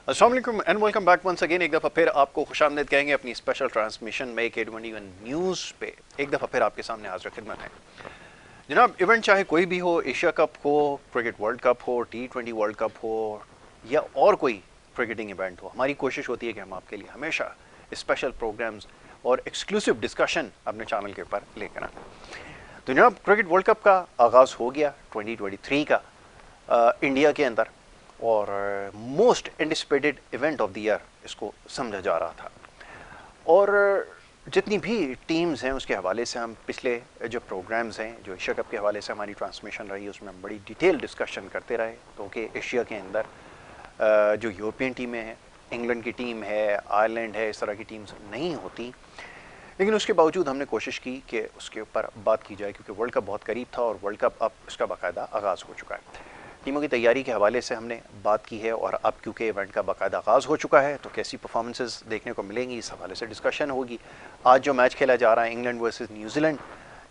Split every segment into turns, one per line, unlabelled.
अस्सलाम वालेकुम and welcome back once again. एक दफ़ा फिर आपको खुशामदीद कहेंगे अपनी स्पेशल ट्रांसमिशन में K21 न्यूज़ पे। एक दफ़ा फिर आपके सामने हाजिर खिदमत है जनाब। इवेंट चाहे कोई भी हो, एशिया कप हो, क्रिकेट वर्ल्ड कप हो, T20 वर्ल्ड कप हो या और कोई क्रिकेटिंग इवेंट हो, हमारी कोशिश होती है कि हम आपके लिए हमेशा स्पेशल प्रोग्राम्स और एक्सक्लूसिव डिस्कशन अपने चैनल के ऊपर लेकर आए। तो जनाब, क्रिकेट वर्ल्ड कप का आगाज़ हो गया 2023 का इंडिया के अंदर, और most anticipated event of the year इसको समझा जा रहा था। और जितनी भी टीम्स हैं उसके हवाले से हम पिछले जो प्रोग्राम्स हैं, जो एशिया कप के हवाले से हमारी ट्रांसमिशन रही, उसमें हम बड़ी डिटेल डिस्कशन करते रहे। क्योंकि एशिया के अंदर जो यूरोपियन टीमें हैं, इंग्लैंड की टीम है, आयरलैंड है, इस तरह की टीम्स नहीं होती, लेकिन उसके बावजूद हमने कोशिश की कि उसके ऊपर बात की जाए, क्योंकि वर्ल्ड कप बहुत करीब था और वर्ल्ड कप अब इसका बाकायदा आगाज़ हो चुका है। टीमों की तैयारी के हवाले से हमने बात की है, और अब क्योंकि इवेंट का बाकायदा आगाज़ हो चुका है तो कैसी परफॉर्मेंसेस देखने को मिलेंगी, इस हवाले से डिस्कशन होगी। आज जो मैच खेला जा रहा है इंग्लैंड वर्सेस न्यूजीलैंड,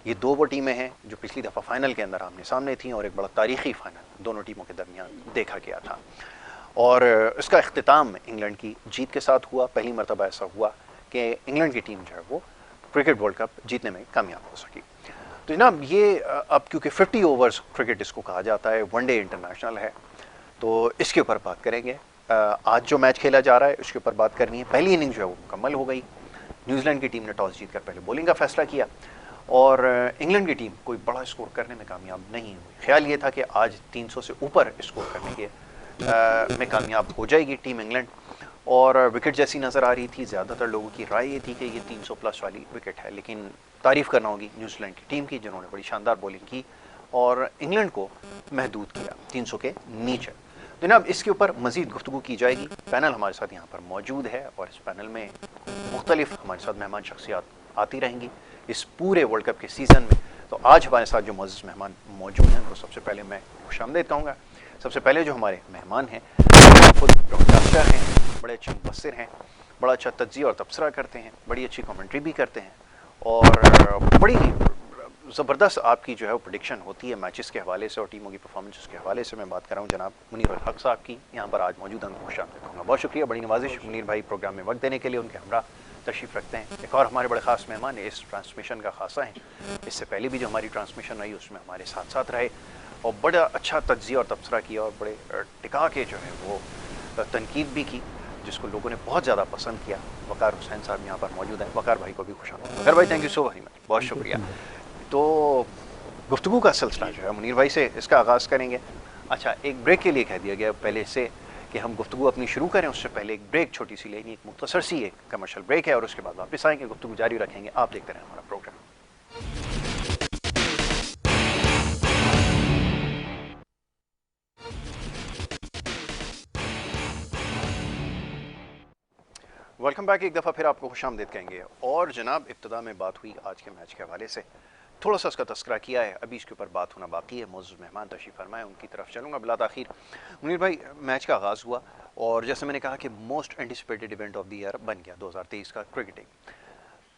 ये दो वो टीमें हैं जो पिछली दफ़ा फाइनल के अंदर आमने सामने थी, और एक बड़ा तारीखी फाइनल दोनों टीमों के दरमियान देखा गया था। और इसका अख्तिताम इंग्लैंड की जीत के साथ हुआ। पहली मरतबा ऐसा हुआ कि इंग्लैंड की टीम जो है वो क्रिकेट वर्ल्ड कप जीतने में कामयाब हो सकी। तो जनाब, ये अब क्योंकि 50 ओवर्स क्रिकेट इसको कहा जाता है, वनडे इंटरनेशनल है, तो इसके ऊपर बात करेंगे। आज जो मैच खेला जा रहा है उसके ऊपर बात करनी है। पहली इनिंग जो है वो मुकम्मल हो गई। न्यूजीलैंड की टीम ने टॉस जीतकर पहले बॉलिंग का फैसला किया, और इंग्लैंड की टीम कोई बड़ा स्कोर करने में कामयाब नहीं हुई। ख्याल ये था कि आज 300 से ऊपर स्कोर करने के में कामयाब हो जाएगी टीम इंग्लैंड, और विकेट जैसी नज़र आ रही थी। ज़्यादातर लोगों की राय ये थी कि ये 300 प्लस वाली विकेट है, लेकिन तारीफ़ करना होगी न्यूजीलैंड की टीम की, जिन्होंने बड़ी शानदार बॉलिंग की और इंग्लैंड को महदूद किया 300 के नीचे। जनाब, इसके ऊपर मज़ीद गुफ्तगू की जाएगी। पैनल हमारे साथ यहाँ पर मौजूद है, और इस पैनल में मुख्तलिफ हमारे साथ मेहमान शख्सियात आती रहेंगी इस पूरे वर्ल्ड कप के सीज़न में। तो आज हमारे साथ जो मोअज़्ज़ज़ मेहमान मौजूद हैं, तो सबसे पहले मैं खुशामदीद कहूँगा। सबसे पहले जो हमारे मेहमान हैं खुद ब्रॉडकास्टर हैं, बड़े अच्छे मुबस्सिर हैं, बड़ा अच्छा तज्ज़िया और तबसरा करते हैं, बड़ी अच्छी कमेंट्री भी करते हैं, और बड़ी ज़बरदस्त आपकी जो है वो प्रेडिक्शन होती है मैचेस के हवाले से और टीमों की परफॉर्मेंस के हवाले से। मैं बात कर रहा हूँ जनाब मुनीर उल हक साहब की, यहाँ पर आज मौजूद हैं, खुशामदीद कहूँगा। बहुत शुक्रिया, बड़ी नवाजिश मुनीर भाई प्रोग्राम में वक्त देने के लिए। उनके हमरा तशरीफ़ रखते हैं एक और हमारे बड़े ख़ास मेहमान इस ट्रांसमिशन का खासा है। इससे पहले भी जो हमारी ट्रांसमिशन रही उसमें हमारे साथ साथ रहे और बड़ा अच्छा तज्ज़िया और तबसरा किया, और बड़े टिका के जो है वो तनकीद भी की, जिसको लोगों ने बहुत ज़्यादा पसंद किया। वकार हुसैन साहब यहाँ पर मौजूद हैं। वकार भाई को भी खुशामदीद। वकार भाई, thank you so very much, बहुत शुक्रिया। तो गुफ्तगू का सिलसिला जो है मुनीर भाई से इसका आगाज़ करेंगे। अच्छा, एक ब्रेक के लिए कह दिया गया पहले से कि हम गुफ्तगू अपनी शुरू करें, उससे पहले एक ब्रेक छोटी सी लेनी, एक मुख्तसर सी एक कमर्शियल ब्रेक है, और उसके बाद वापस आएंगे, गुफ्तगू जारी रखेंगे। आप देखते रहें हमारा प्रोग्राम। Welcome back. एक दफ़ा फिर आपको खुशामदीद कहेंगे। और जनाब, इब्तिदा में बात हुई आज के मैच के हवाले से, थोड़ा सा उसका तस्करा किया है, अभी इसके ऊपर बात होना बाकी है। मौजूद मेहमान तशरीफ़ फरमाए, उनकी तरफ चलूँगा बिला ताख़ीर। मुनीर भाई, मैच का आगाज़ हुआ, और जैसे मैंने कहा कि most anticipated event of the year बन गया 2023 का क्रिकेटिंग।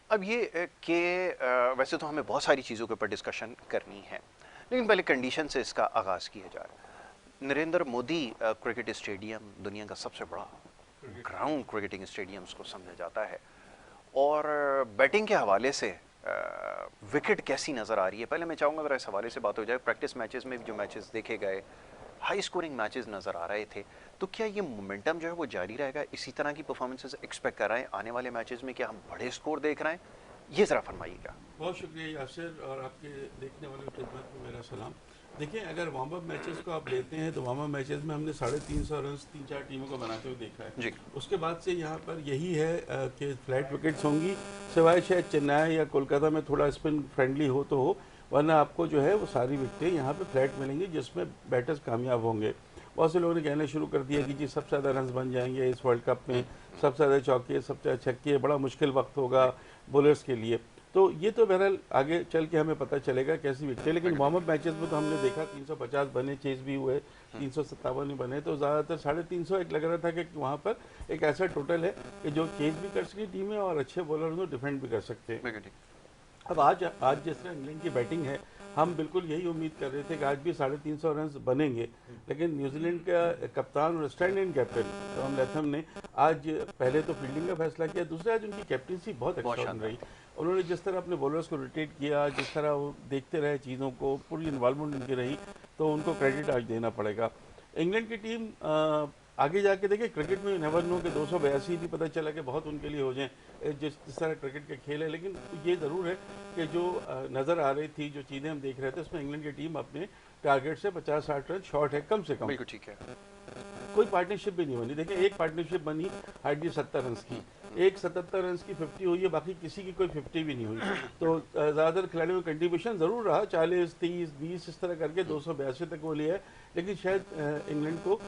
अब ये कि वैसे तो हमें बहुत सारी चीज़ों के ऊपर डिस्कशन करनी है, लेकिन पहले कंडीशन से इसका आगाज़ किया जाए। नरेंद्र मोदी क्रिकेट स्टेडियम दुनिया का सबसे बड़ा ग्राउंड क्रिकेटिंग स्टेडियम्स को समझा जाता है, और बैटिंग के हवाले से विकेट कैसी नज़र आ रही है, पहले मैं चाहूँगा अगर इस हवाले से बात हो जाए। प्रैक्टिस मैचेस में जो मैचेस देखे गए, हाई स्कोरिंग मैचेस नज़र आ रहे थे, तो क्या ये मोमेंटम जो है वो जारी रहेगा? इसी तरह की परफॉर्मेंसेस एक्सपेक्ट कर रहे हैं आने वाले मैचेस में? क्या हम बड़े स्कोर देख रहे हैं? ये ज़रा फरमाइएगा।
बहुत शुक्रिया यासिर, और आपके देखने वालों की खिदमत में मेरा सलाम। देखिए, अगर वार्म अप मैचेस को आप लेते हैं तो वार्म अप मैचेस में हमने 350 रन 3-4 टीमों को बनाते हुए देखा है
जी।
उसके बाद से यहाँ पर यही है कि फ्लैट विकेट्स होंगी, सिवाय शायद चेन्नई या कोलकाता में थोड़ा स्पिन फ्रेंडली हो तो हो, वरना आपको जो है वो सारी विकेटें यहाँ पे फ्लैट मिलेंगी जिसमें बैटर्स कामयाब होंगे। बहुत से लोगों ने कहना शुरू कर दिया कि जी सबसे ज़्यादा रन बन जाएंगे इस वर्ल्ड कप में, सबसे ज़्यादा चौके, सबसे ज़्यादा छक्के, बड़ा मुश्किल वक्त होगा बॉलर्स के लिए। तो ये तो बहरहाल आगे चल के हमें पता चलेगा कैसी विकेट। लेकिन वार्म अप मैचेस में तो हमने देखा 350 बने, चेज भी हुए, 357 ही बने, तो ज़्यादातर 350 एक लग रहा था कि वहाँ पर एक ऐसा टोटल है कि जो चेज भी कर सके टीमें और अच्छे बॉलर को डिफेंड भी कर सकते हैं। अब आज जिस तरह इंग्लैंड की बैटिंग है, हम बिल्कुल यही उम्मीद कर रहे थे कि आज भी 350 रन बनेंगे, लेकिन न्यूजीलैंड का कप्तान और stand in captain Tom Latham ने आज पहले तो फील्डिंग का फैसला किया, दूसरा आज उनकी कैप्टनसी बहुत
बहुत
एक्स्ट्राऑर्डिनरी
शानदार
रही। उन्होंने जिस तरह अपने बॉलर्स को रोटेट किया, जिस तरह वो देखते रहे चीज़ों को, पूरी इन्वॉल्वमेंट उनकी रही, तो उनको क्रेडिट आज देना पड़ेगा। इंग्लैंड की टीम आगे जाके देखिए, क्रिकेट में नेवर नो कि 282 भी पता चला कि बहुत उनके लिए हो जाएं, जिस तरह क्रिकेट के खेल है। लेकिन ये ज़रूर है कि जो नज़र आ रही थी, जो चीज़ें हम देख रहे थे, उसमें इंग्लैंड की टीम अपने टारगेट से 50-60 रन शॉर्ट है कम से कम।
बिल्कुल ठीक है।
कोई पार्टनरशिप भी नहीं बनी। देखिए, एक पार्टनरशिप बनी हार्डली 70 रन की, एक 77 रन की 50 हुई है, बाकी किसी की कोई 50 भी नहीं हुई। तो ज़्यादातर खिलाड़ियों का कंट्रीब्यूशन ज़रूर रहा, 40, 30, 20 इस तरह करके 282 तक वो लिया है। लेकिन शायद इंग्लैंड को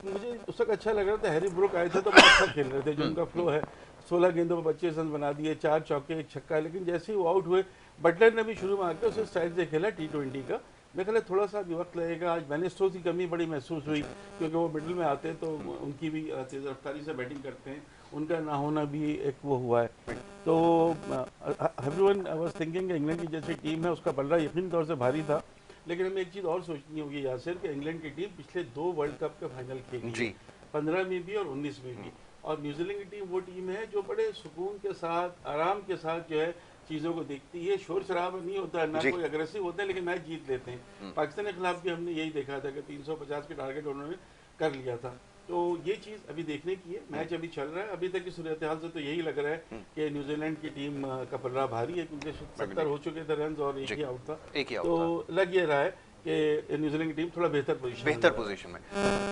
मुझे उस वक्त अच्छा लग रहा था, हैरी ब्रुक आए थे तो बहुत अच्छा खेल रहे थे, जो उनका फ्लो है, 16 गेंदों पर 25 रन बना दिए, 4 चौके 1 छक्का। लेकिन जैसे ही वो आउट हुए, बटलर ने भी शुरू में आकर उसे स्टाइल से खेला T20 का। मेरे ख्याल थोड़ा सा भी वक्त लगेगा। आज बेनिस्टोस की कमी बड़ी महसूस हुई, क्योंकि वो मिडिल में आते हैं तो उनकी भी तेज़ रफ्तारी से बैटिंग करते हैं, उनका ना होना भी एक वो हुआ है। तो एवरीवन वाज थिंकिंग इंग्लैंड की जैसी टीम है, उसका बल्ला यकीनी तौर से भारी था। लेकिन हमें एक चीज़ और सोचनी होगी यासिर, कि इंग्लैंड की टीम पिछले 2 वर्ल्ड कप के फाइनल खेली
जी।
है, 15 में भी और 19 में भी। और न्यूजीलैंड की टीम वो टीम है जो बड़े सुकून के साथ, आराम के साथ जो है चीज़ों को देखती है, शोर शराबा नहीं होता है, ना
जी।
कोई अग्रेसिव होता है, लेकिन मैच जीत लेते हैं। पाकिस्तान के खिलाफ भी हमने यही देखा था कि 350 के टारगेट उन्होंने कर लिया था। तो ये चीज़ अभी देखने की है, मैच अभी चल रहा है। अभी तक की सूरत हाल से तो यही लग रहा है कि न्यूजीलैंड की टीम का पल्ला भारी है, क्योंकि 70 हो चुके थे रन और एक
जी।
ही आउट था।
एक ही आउट
तो लग ये रहा है कि न्यूजीलैंड की टीम थोड़ा बेहतर
बेहतर पोजीशन में।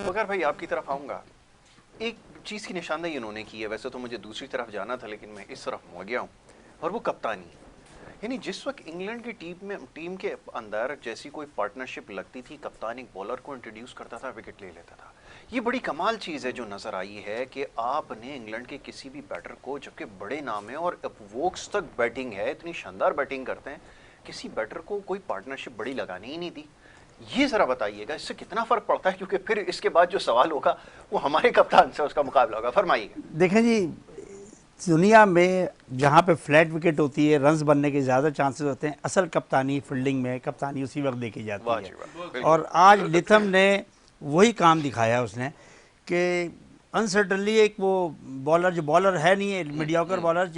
बकर भाई, आपकी तरफ आऊँगा। एक चीज़ की निशानदेही उन्होंने की है, वैसे तो मुझे दूसरी तरफ जाना था, लेकिन मैं इस तरफ हो गया हूँ, और वो कप्तानी। यानी जिस वक्त इंग्लैंड की टीम के अंदर जैसी कोई पार्टनरशिप लगती थी, कप्तान एक बॉलर को इंट्रोड्यूस करता था, विकेट ले लेता था। ये बड़ी कमाल चीज़ है जो नज़र आई है कि आपने इंग्लैंड के किसी भी बैटर को, जबकि बड़े नाम है और वोक्स तक बैटिंग है, इतनी शानदार बैटिंग करते हैं, किसी बैटर को कोई पार्टनरशिप बड़ी लगानी ही नहीं दी। ये ज़रा बताइएगा, इससे कितना फ़र्क पड़ता है, क्योंकि फिर इसके बाद जो सवाल होगा वो हमारे कप्तान से उसका मुकाबला होगा। फरमाइएगा।
देखें जी, दुनिया में जहाँ पे फ्लैट विकेट होती है, रन्स बनने के ज़्यादा चांसेस होते हैं, असल कप्तानी फील्डिंग में कप्तानी उसी वक्त देखी
वाह
जाती
जी
है।
वाह, बिल्कुल।
और आज लिथम ने वही काम दिखाया उसने, कि अनसर्टनली एक वो बॉलर, जो बॉलर है नहीं है, मीडियोकर बॉलर,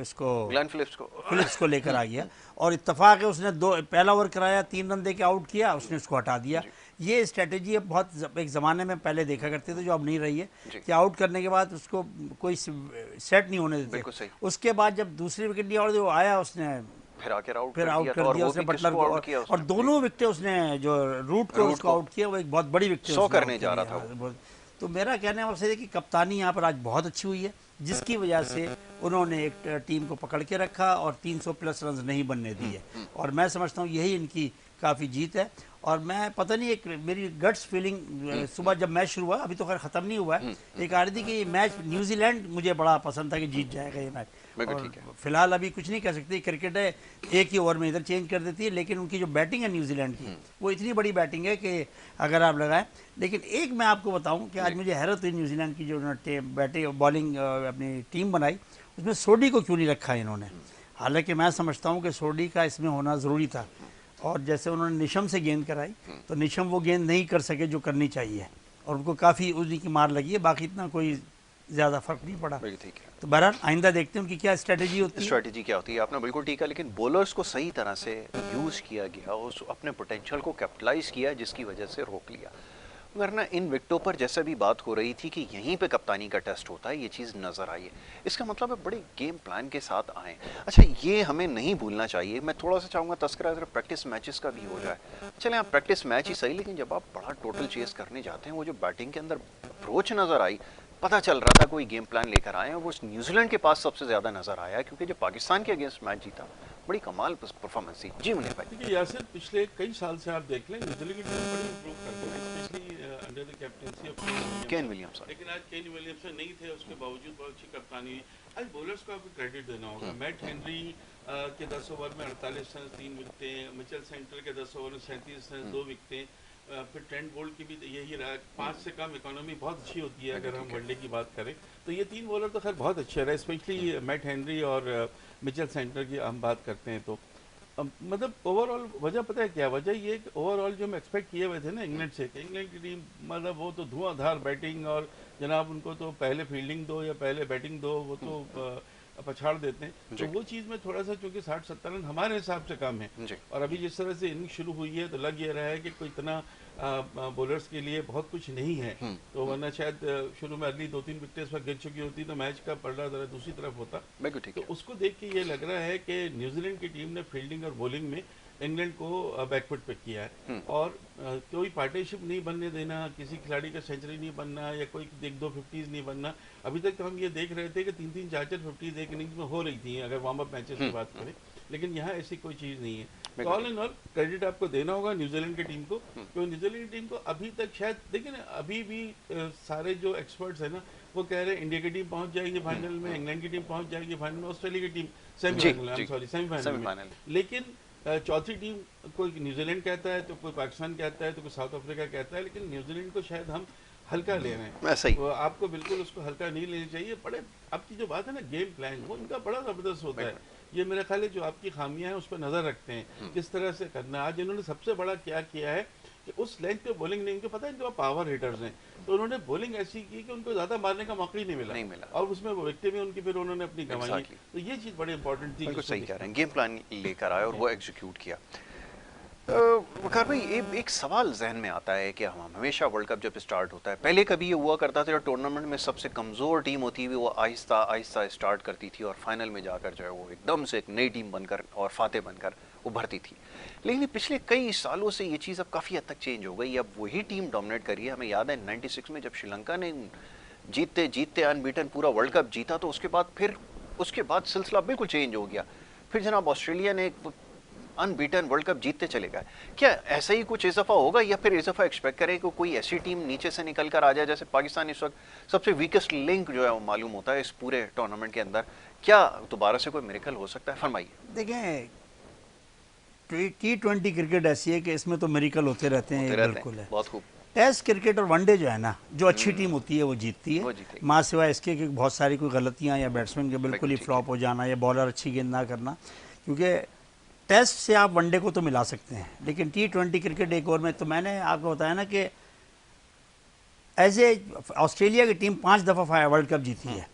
इसको
ग्लेन फिलिप्स
फिलिप्स को लेकर आ गया, और इत्तेफाक है उसने पहला ओवर कराया, 3 रन दे के आउट किया, उसने उसको हटा दिया। ये स्ट्रेटेजी अब बहुत एक ज़माने में पहले देखा करते थे, जो अब नहीं रही है, कि आउट करने के बाद उसको कोई सेट नहीं होने देते।
बिल्कुल सही।
उसके बाद जब दूसरी विकेट लिया और जो आया, उसने
फिर आकर आउट
फिर
कर
आउट
दिया,
कर
और
दिया
वो
उसने
भी
बटलर
किसको
को,
आउट किया
और
उसने?
दोनों विकेटें उसने, जो रूट को उसको आउट किया, वो एक बहुत बड़ी विकेट
100 करने जा रहा था।
तो मेरा कहने का मकसद है कि कप्तानी यहाँ पर आज बहुत अच्छी हुई है, जिसकी वजह से उन्होंने एक टीम को पकड़ के रखा और 300 प्लस रन नहीं बनने दिए। और मैं समझता हूँ यही इनकी काफ़ी जीत है। और मैं पता नहीं, एक मेरी गट्स फीलिंग सुबह जब मैच शुरू हुआ, अभी तो खैर ख़त्म नहीं हुआ है, एक आ रही थी कि ये मैच न्यूजीलैंड मुझे बड़ा पसंद था कि जीत जाएगा ये मैच। और फिलहाल अभी कुछ नहीं कह सकते, क्रिकेट है, एक ही ओवर में इधर चेंज कर देती है, लेकिन उनकी जो बैटिंग है न्यूजीलैंड की, वो इतनी बड़ी बैटिंग है कि अगर आप लगाएं। लेकिन एक मैं आपको बताऊं कि आज मुझे हैरत हुई, न्यूजीलैंड की जो बैटिंग बॉलिंग अपनी टीम बनाई, उसमें सोडी को क्यों नहीं रखा इन्होंने। हालांकि मैं समझता हूं कि सोडी का इसमें होना ज़रूरी था, और जैसे उन्होंने निशम से गेंद कराई, तो निशम वो गेंद नहीं कर सके जो करनी चाहिए, और उनको काफ़ी उसी की मार लगी है, बाकी इतना कोई ज़्यादा फर्क नहीं पड़ा।
ठीक है।
तो बहरहाल आइंदा देखते हैं उनकी क्या स्ट्रेटेजी होती है।
स्ट्रेटेजी क्या होती है, आपने बिल्कुल ठीक है, लेकिन बॉलर्स को सही तरह से यूज़ किया गया, उस अपने पोटेंशियल को कैपिटलाइज किया, जिसकी वजह से रोक लिया। वरना इन विकेटों पर जैसे भी बात हो रही थी कि यहीं पे कप्तानी का टेस्ट होता है, ये चीज़ नज़र आई है। इसका मतलब है बड़े गेम प्लान के साथ आए। अच्छा, ये हमें नहीं भूलना चाहिए। मैं थोड़ा सा चाहूँगा तस्करा अगर प्रैक्टिस मैचेस का भी हो जाए। चले आप प्रैक्टिस मैच ही सही, लेकिन जब आप बड़ा टोटल चेस करने जाते हैं, वो जो बैटिंग के अंदर अप्रोच नज़र आई, पता चल रहा था कोई गेम प्लान लेकर आए हैं, वो न्यूजीलैंड के पास सबसे ज़्यादा नज़र आया, क्योंकि जो पाकिस्तान के अगेंस्ट मैच जीता, बड़ी कमाल परफॉर्मेंस थी। जी मुनीर भाई।
देखिए यासिर, पिछले कई साल से आप देख लें, न्यूजीलैंड की टीम बड़ी इंप्रूव करती है, specially under the captaincy of
Kane Williamson.
लेकिन आज केन विलियमसन नहीं थे, उसके बावजूद बहुत अच्छी कप्तानी हुई। आज बॉलर्स को आपको क्रेडिट देना होगा। मैट हेनरी के 10 ओवर में 48 रन 3 विकेटें, मिचेल सेंटर के 10 ओवर में 37 रन 2 विकेटें, फिर ट्रेंट बोल्ट की भी यही रहा, 5 से कम इकोनॉमी बहुत अच्छी होती है अगर हम वनडे की बात करें। तो ये 3 बॉलर तो खैर बहुत अच्छे रहे, स्पेशली मैट हेनरी और मिचेल सेंटर की हम बात करते हैं तो मतलब ओवरऑल वजह पता है क्या वजह, ये ओवरऑल जो हम एक्सपेक्ट किए हुए थे ना इंग्लैंड से, कि इंग्लैंड की टीम मतलब वो तो धुआंधार बैटिंग और जनाब उनको तो पहले फील्डिंग दो या पहले बैटिंग दो, वो तो पछाड़ देते हैं। तो वो चीज़ में थोड़ा सा चूंकि 60-70 रन हमारे हिसाब से कम है,
जी।
और अभी जिस तरह से इनिंग शुरू हुई है तो लग ये रहा है कि कोई इतना बॉलर्स के लिए बहुत कुछ नहीं है। तो वरना शायद शुरू में अगली 2-3 विकेटें इस वक्त गिर चुकी होती तो मैच का पलड़ा जरा दूसरी तरफ होता।
बिल्कुल ठीक
तो
है।
उसको देख के ये लग रहा है कि न्यूजीलैंड की टीम ने फील्डिंग और बॉलिंग में इंग्लैंड को बैकफुट पे किया है, और कोई पार्टनरशिप नहीं बनने देना, किसी खिलाड़ी का सेंचुरी नहीं बनना या कोई 1-2 50s नहीं बनना। अभी तक तो हम ये देख रहे थे कि 3-3 4-4 50s एक इनिंग्स में हो रही थी अगर वार्म अप मैचेस की बात करें, लेकिन यहाँ ऐसी कोई चीज़ नहीं है। तो ऑल इन ऑल क्रेडिट आपको देना होगा न्यूजीलैंड की टीम को, क्योंकि न्यूजीलैंड की टीम को अभी तक शायद देखिए ना, अभी भी सारे जो एक्सपर्ट्स हैं ना वो कह रहे हैं इंडिया की टीम पहुंच जाएगी फाइनल में, इंग्लैंड की टीम पहुंच जाएगी फाइनल में, ऑस्ट्रेलिया की टीम सेमीफाइनल में, लेकिन चौथी टीम कोई न्यूजीलैंड कहता है तो कोई पाकिस्तान कहता है तो कोई साउथ अफ्रीका कहता है, लेकिन न्यूजीलैंड को शायद हम हल्का ले रहे हैं।
ऐसा ही।
वो आपको बिल्कुल उसको हल्का नहीं लेना चाहिए। बड़े आपकी जो बात है ना गेम प्लान, वो इनका बड़ा ज़बरदस्त होता है। ये मेरा ख्याल है जो आपकी खामियां हैं उस पर नज़र रखते हैं किस तरह से करना। आज इन्होंने सबसे बड़ा क्या किया है कि उस लेंथ पे बॉलिंग नहीं, इनको पता है इनके पावर हिटर्स हैं, तो उन्होंने बॉलिंग ऐसी की कि उनको ज़्यादा मारने का मौका ही नहीं मिला, और उसमें वो विकेटें भी उनकी फिर उन्होंने अपनी गंवाई। तो ये चीज़ बड़ी इंपॉर्टेंट थी।
बिल्कुल सही कह रहे हैं, गेम प्लान लेकर आए और वो एग्जीक्यूट किया। वकार भाई एक सवाल जहन में आता है कि हम हमेशा वर्ल्ड कप जब स्टार्ट होता है, पहले कभी ये हुआ करता था टूर्नामेंट में सबसे कमज़ोर टीम होती है वो आहिस्ता आहिस्ता स्टार्ट करती थी और फाइनल में जाकर जो है वो एकदम से एक नई टीम बनकर और फातेह बनकर उभरती थी। लेकिन पिछले कई सालों से ये चीज़ अब काफ़ी हद तक चेंज हो गई, अब वही टीम डोमिनेट करी है। हमें याद है 96 में जब श्रीलंका ने जीतते जीतते अनबीटन पूरा वर्ल्ड कप जीता, तो उसके बाद सिलसिला बिल्कुल चेंज हो गया। फिर जनाब ऑस्ट्रेलिया ने अनबीटन वर्ल्ड कप जीतते चले गए। क्या ऐसा ही कुछ इजाफा होगा, या फिर इजाफा एक्सपेक्ट करें कि कोई ऐसी टीम नीचे से निकल कर आ जाए? जैसे पाकिस्तान इस वक्त सबसे वीकेस्ट लिंक जो है वो मालूम होता है इस पूरे टूर्नामेंट के अंदर, क्या दोबारा से कोई मिरेकल हो सकता है? फरमाइए।
देखें, T20 क्रिकेट ऐसी है कि इसमें तो मिरेकल होते रहते हैं, बिल्कुल है।
बहुत खूब।
टेस्ट क्रिकेट और वनडे जो है ना, जो अच्छी टीम होती है वो जीतती है, माँ सिवाय इसके कि बहुत सारी कोई गलतियाँ या बैट्समैन के बिल्कुल ही फ्लॉप हो जाना या बॉलर अच्छी गेंद ना करना। क्योंकि टेस्ट से आप वनडे को तो मिला सकते हैं, लेकिन T20 क्रिकेट एक और में, तो मैंने आपको बताया ना कि एज ए ऑस्ट्रेलिया की टीम 5 दफ़ा वर्ल्ड कप जीती है,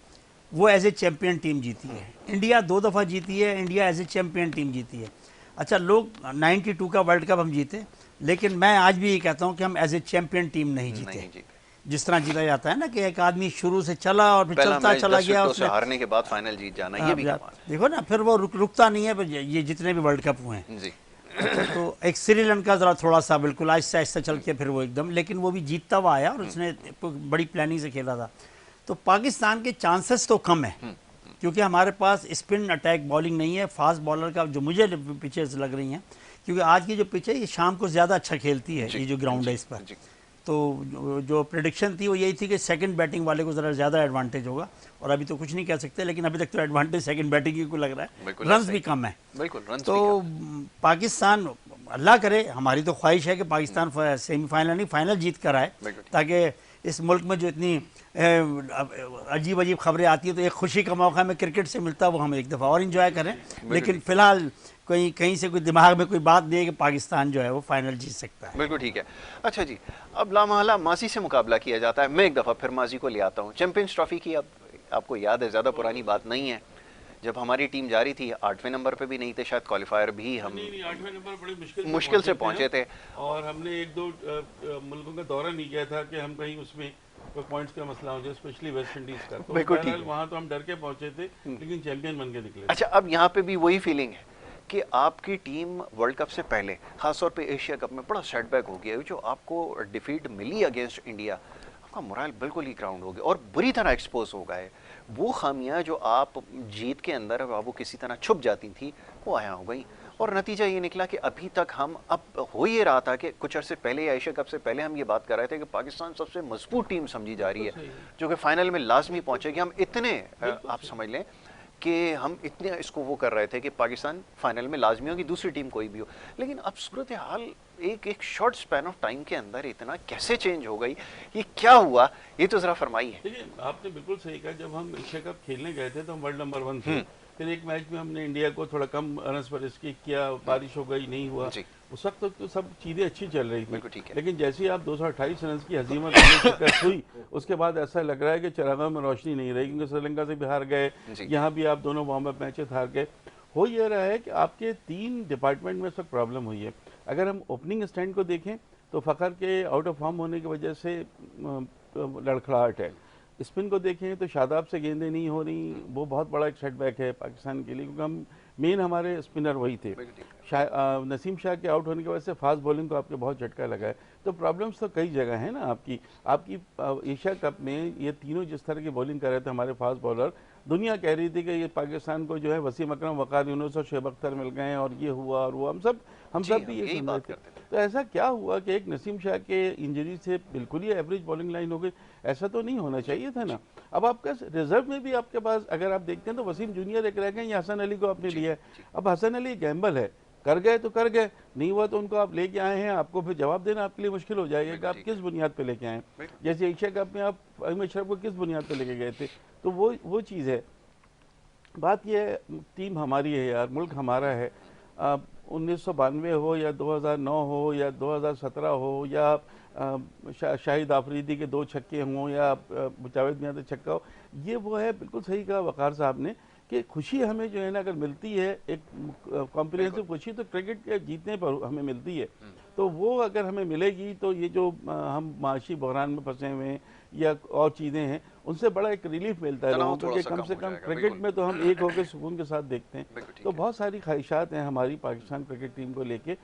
वो एज ए चैम्पियन टीम जीती है। इंडिया 2 दफ़ा जीती है, India as a champion team जीती है। अच्छा, लोग 92 का वर्ल्ड कप हम जीते, लेकिन मैं आज भी ये कहता हूँ कि हम एज ए चैम्पियन टीम नहीं जीते। जिस तरह जीता जाता है ना कि एक आदमी शुरू से चला और फिर चलता चला गया, उसने
हारने के बाद फाइनल जीत जाना, ये भी
देखो ना, फिर वो रुकता नहीं है। ये जितने भी वर्ल्ड कप हुए हैं
जी।
तो एक श्रीलंका जरा थोड़ा सा बिल्कुल आहिस्ता आहिस्ता चल के फिर वो एकदम, लेकिन वो भी जीतता हुआ आया और उसने बड़ी प्लानिंग से खेला था। तो पाकिस्तान के चांसेस तो कम है, क्योंकि हमारे पास स्पिन अटैक बॉलिंग नहीं है। फास्ट बॉलर का जो मुझे पिचेस लग रही हैं, क्योंकि आज की जो पिच है ये शाम को ज़्यादा अच्छा खेलती है, ये जो ग्राउंड है इस पर। तो जो प्रेडिक्शन थी वो यही थी कि सेकंड बैटिंग वाले को ज़रा ज़्यादा एडवांटेज होगा, और अभी तो कुछ नहीं कह सकते, लेकिन अभी तक तो एडवांटेज सेकंड बैटिंग की को लग रहा है। रन्स भी कम है, तो पाकिस्तान, अल्लाह करे, हमारी तो ख्वाहिश है कि पाकिस्तान सेमीफाइनल नहीं फाइनल जीत कर आए, ताकि इस मुल्क में जो इतनी अजीब अजीब खबरें आती है तो एक खुशी का मौका हमें क्रिकेट से मिलता है, वो हम एक दफ़ा और इंजॉय करें। लेकिन फ़िलहाल कहीं से कोई दिमाग में कोई बात नहीं है कि पाकिस्तान जो है वो फाइनल जीत सकता है।
बिल्कुल ठीक है। अच्छा जी, अब लामहला माजी से मुकाबला किया जाता है। मैं एक दफ़ा फिर माजी को ले आता हूँ। चैंपियंस ट्रॉफी की अब आपको याद है, ज़्यादा पुरानी बात नहीं है, जब हमारी टीम जा रही थी 8वें नंबर पे भी नहीं थे, शायद क्वालिफायर भी हम
8वें नंबर बड़ी
मुश्किल से पहुंचे थे,
और हमने 1-2 मुल्कों का दौरा नहीं किया था कि हम कहीं उसमें कोई पॉइंट्स का मसला हो जाए, स्पेशली वेस्ट इंडीज का। तो बहरहाल वहाँ तो हम डर के पहुंचे थे, लेकिन चैंपियन बन के निकले।
अच्छा, अब यहाँ पे भी वही फीलिंग है कि आपकी टीम वर्ल्ड कप से पहले, खासतौर पे एशिया कप में बड़ा सेटबैक हो गया, जो आपको डिफीट मिली अगेंस्ट इंडिया, आपका मोरल बिल्कुल ही ग्राउंड हो गया और बुरी तरह एक्सपोज हो गए। वो खामियां जो आप जीत के अंदर वो किसी तरह छुप जाती थी, वो आया हो गई, और नतीजा ये निकला कि अभी तक हम, अब हो ये रहा था कि कुछ अर्से पहले एशिया कप से पहले हम ये बात कर रहे थे कि पाकिस्तान सबसे मजबूत टीम समझी जा रही है, जो कि फाइनल में लाजमी पहुंचेगी। हम इतने, आप समझ लें कि हम इतने इसको वो कर रहे थे कि पाकिस्तान फाइनल में लाजमी होगी, दूसरी टीम कोई भी हो, लेकिन अब सूरत हाल एक एक शॉर्ट स्पैन ऑफ टाइम के अंदर इतना कैसे चेंज हो गई, ये क्या हुआ, ये तो जरा फरमाइए।
देखिए आपने बिल्कुल सही कहा, जब हम एशिया कप खेलने गए थे तो हम वर्ल्ड नंबर 1 थे। फिर एक मैच में हमने इंडिया को थोड़ा कम रन्स पर स्किक किया, बारिश हो गई, नहीं हुआ। उस वक्त तो सब चीज़ें अच्छी चल रही थी, लेकिन जैसे ही आप 228 रन की हजीमत शिकस्त हुई, उसके बाद ऐसा लग रहा है कि चरागाह में रोशनी नहीं रही, क्योंकि श्रीलंका से भी हार गए, यहाँ भी आप दोनों वार्म अप मैचेस हार गए। हो ये रहा है कि आपके 3 डिपार्टमेंट में सब प्रॉब्लम हुई है। अगर हम ओपनिंग स्टैंड को देखें तो फ़खर के आउट ऑफ फॉर्म होने की वजह से लड़खड़ाहट है। स्पिन को देखें तो शादाब से गेंदें नहीं हो रही, वो बहुत बड़ा एक सेटबैक है पाकिस्तान के लिए, क्योंकि हम मेन हमारे स्पिनर वही थे। नसीम शाह के आउट होने की वजह से फास्ट बॉलिंग को आपके बहुत झटका लगा है। तो प्रॉब्लम्स तो कई जगह है ना आपकी एशिया कप में ये तीनों जिस तरह की बॉलिंग कर रहे थे हमारे फास्ट बॉलर, दुनिया कह रही थी कि ये पाकिस्तान को जो है वसीम अकरम, वकार यूनुस और शोएब अख्तर मिल गए हैं और ये हुआ और वो, हम सब भी ये सुन रहे थे। तो ऐसा क्या हुआ कि एक नसीम शाह के इंजरी से बिल्कुल ही एवरेज बॉलिंग लाइन हो गई? ऐसा तो नहीं होना चाहिए था ना। अब आपका रिजर्व में भी आपके पास अगर आप देखते हैं तो वसीम जूनियर एक रह गए, या हसन अली को आपने लिया है। अब हसन अली गैम्बल है, कर गए तो कर गए, नहीं हुआ तो उनको आप लेके आए हैं, आपको फिर जवाब देना आपके लिए मुश्किल हो जाएगा कि आप किस बुनियाद पे लेके आए हैं। जैसे एशिया कप में आप अहमद अशरफ को किस बुनियाद पे लेके गए थे, तो वो चीज़ है। बात यह है, टीम हमारी है यार, मुल्क हमारा है। 1992 हो या 2009 हो या 2017 हो या शाहिद आफरीदी के 2 छक्के हों या जावेद मियां का छक्का हो, ये वो है, बिल्कुल सही कहा वकार साहब ने कि खुशी हमें जो है ना अगर मिलती है, एक कॉम्प्रिहेंसिव खुशी, तो क्रिकेट के जीतने पर हमें मिलती है। तो वो अगर हमें मिलेगी तो ये जो हम माशी बहरान में फंसे हुए हैं या और चीज़ें हैं, उनसे बड़ा एक रिलीफ मिलता है लोगों को कि कम से कम क्रिकेट में तो हम एक होकर सुकून के साथ देखते हैं। तो बहुत सारी ख्वाहिशात हैं हमारी पाकिस्तान क्रिकेट टीम को लेके।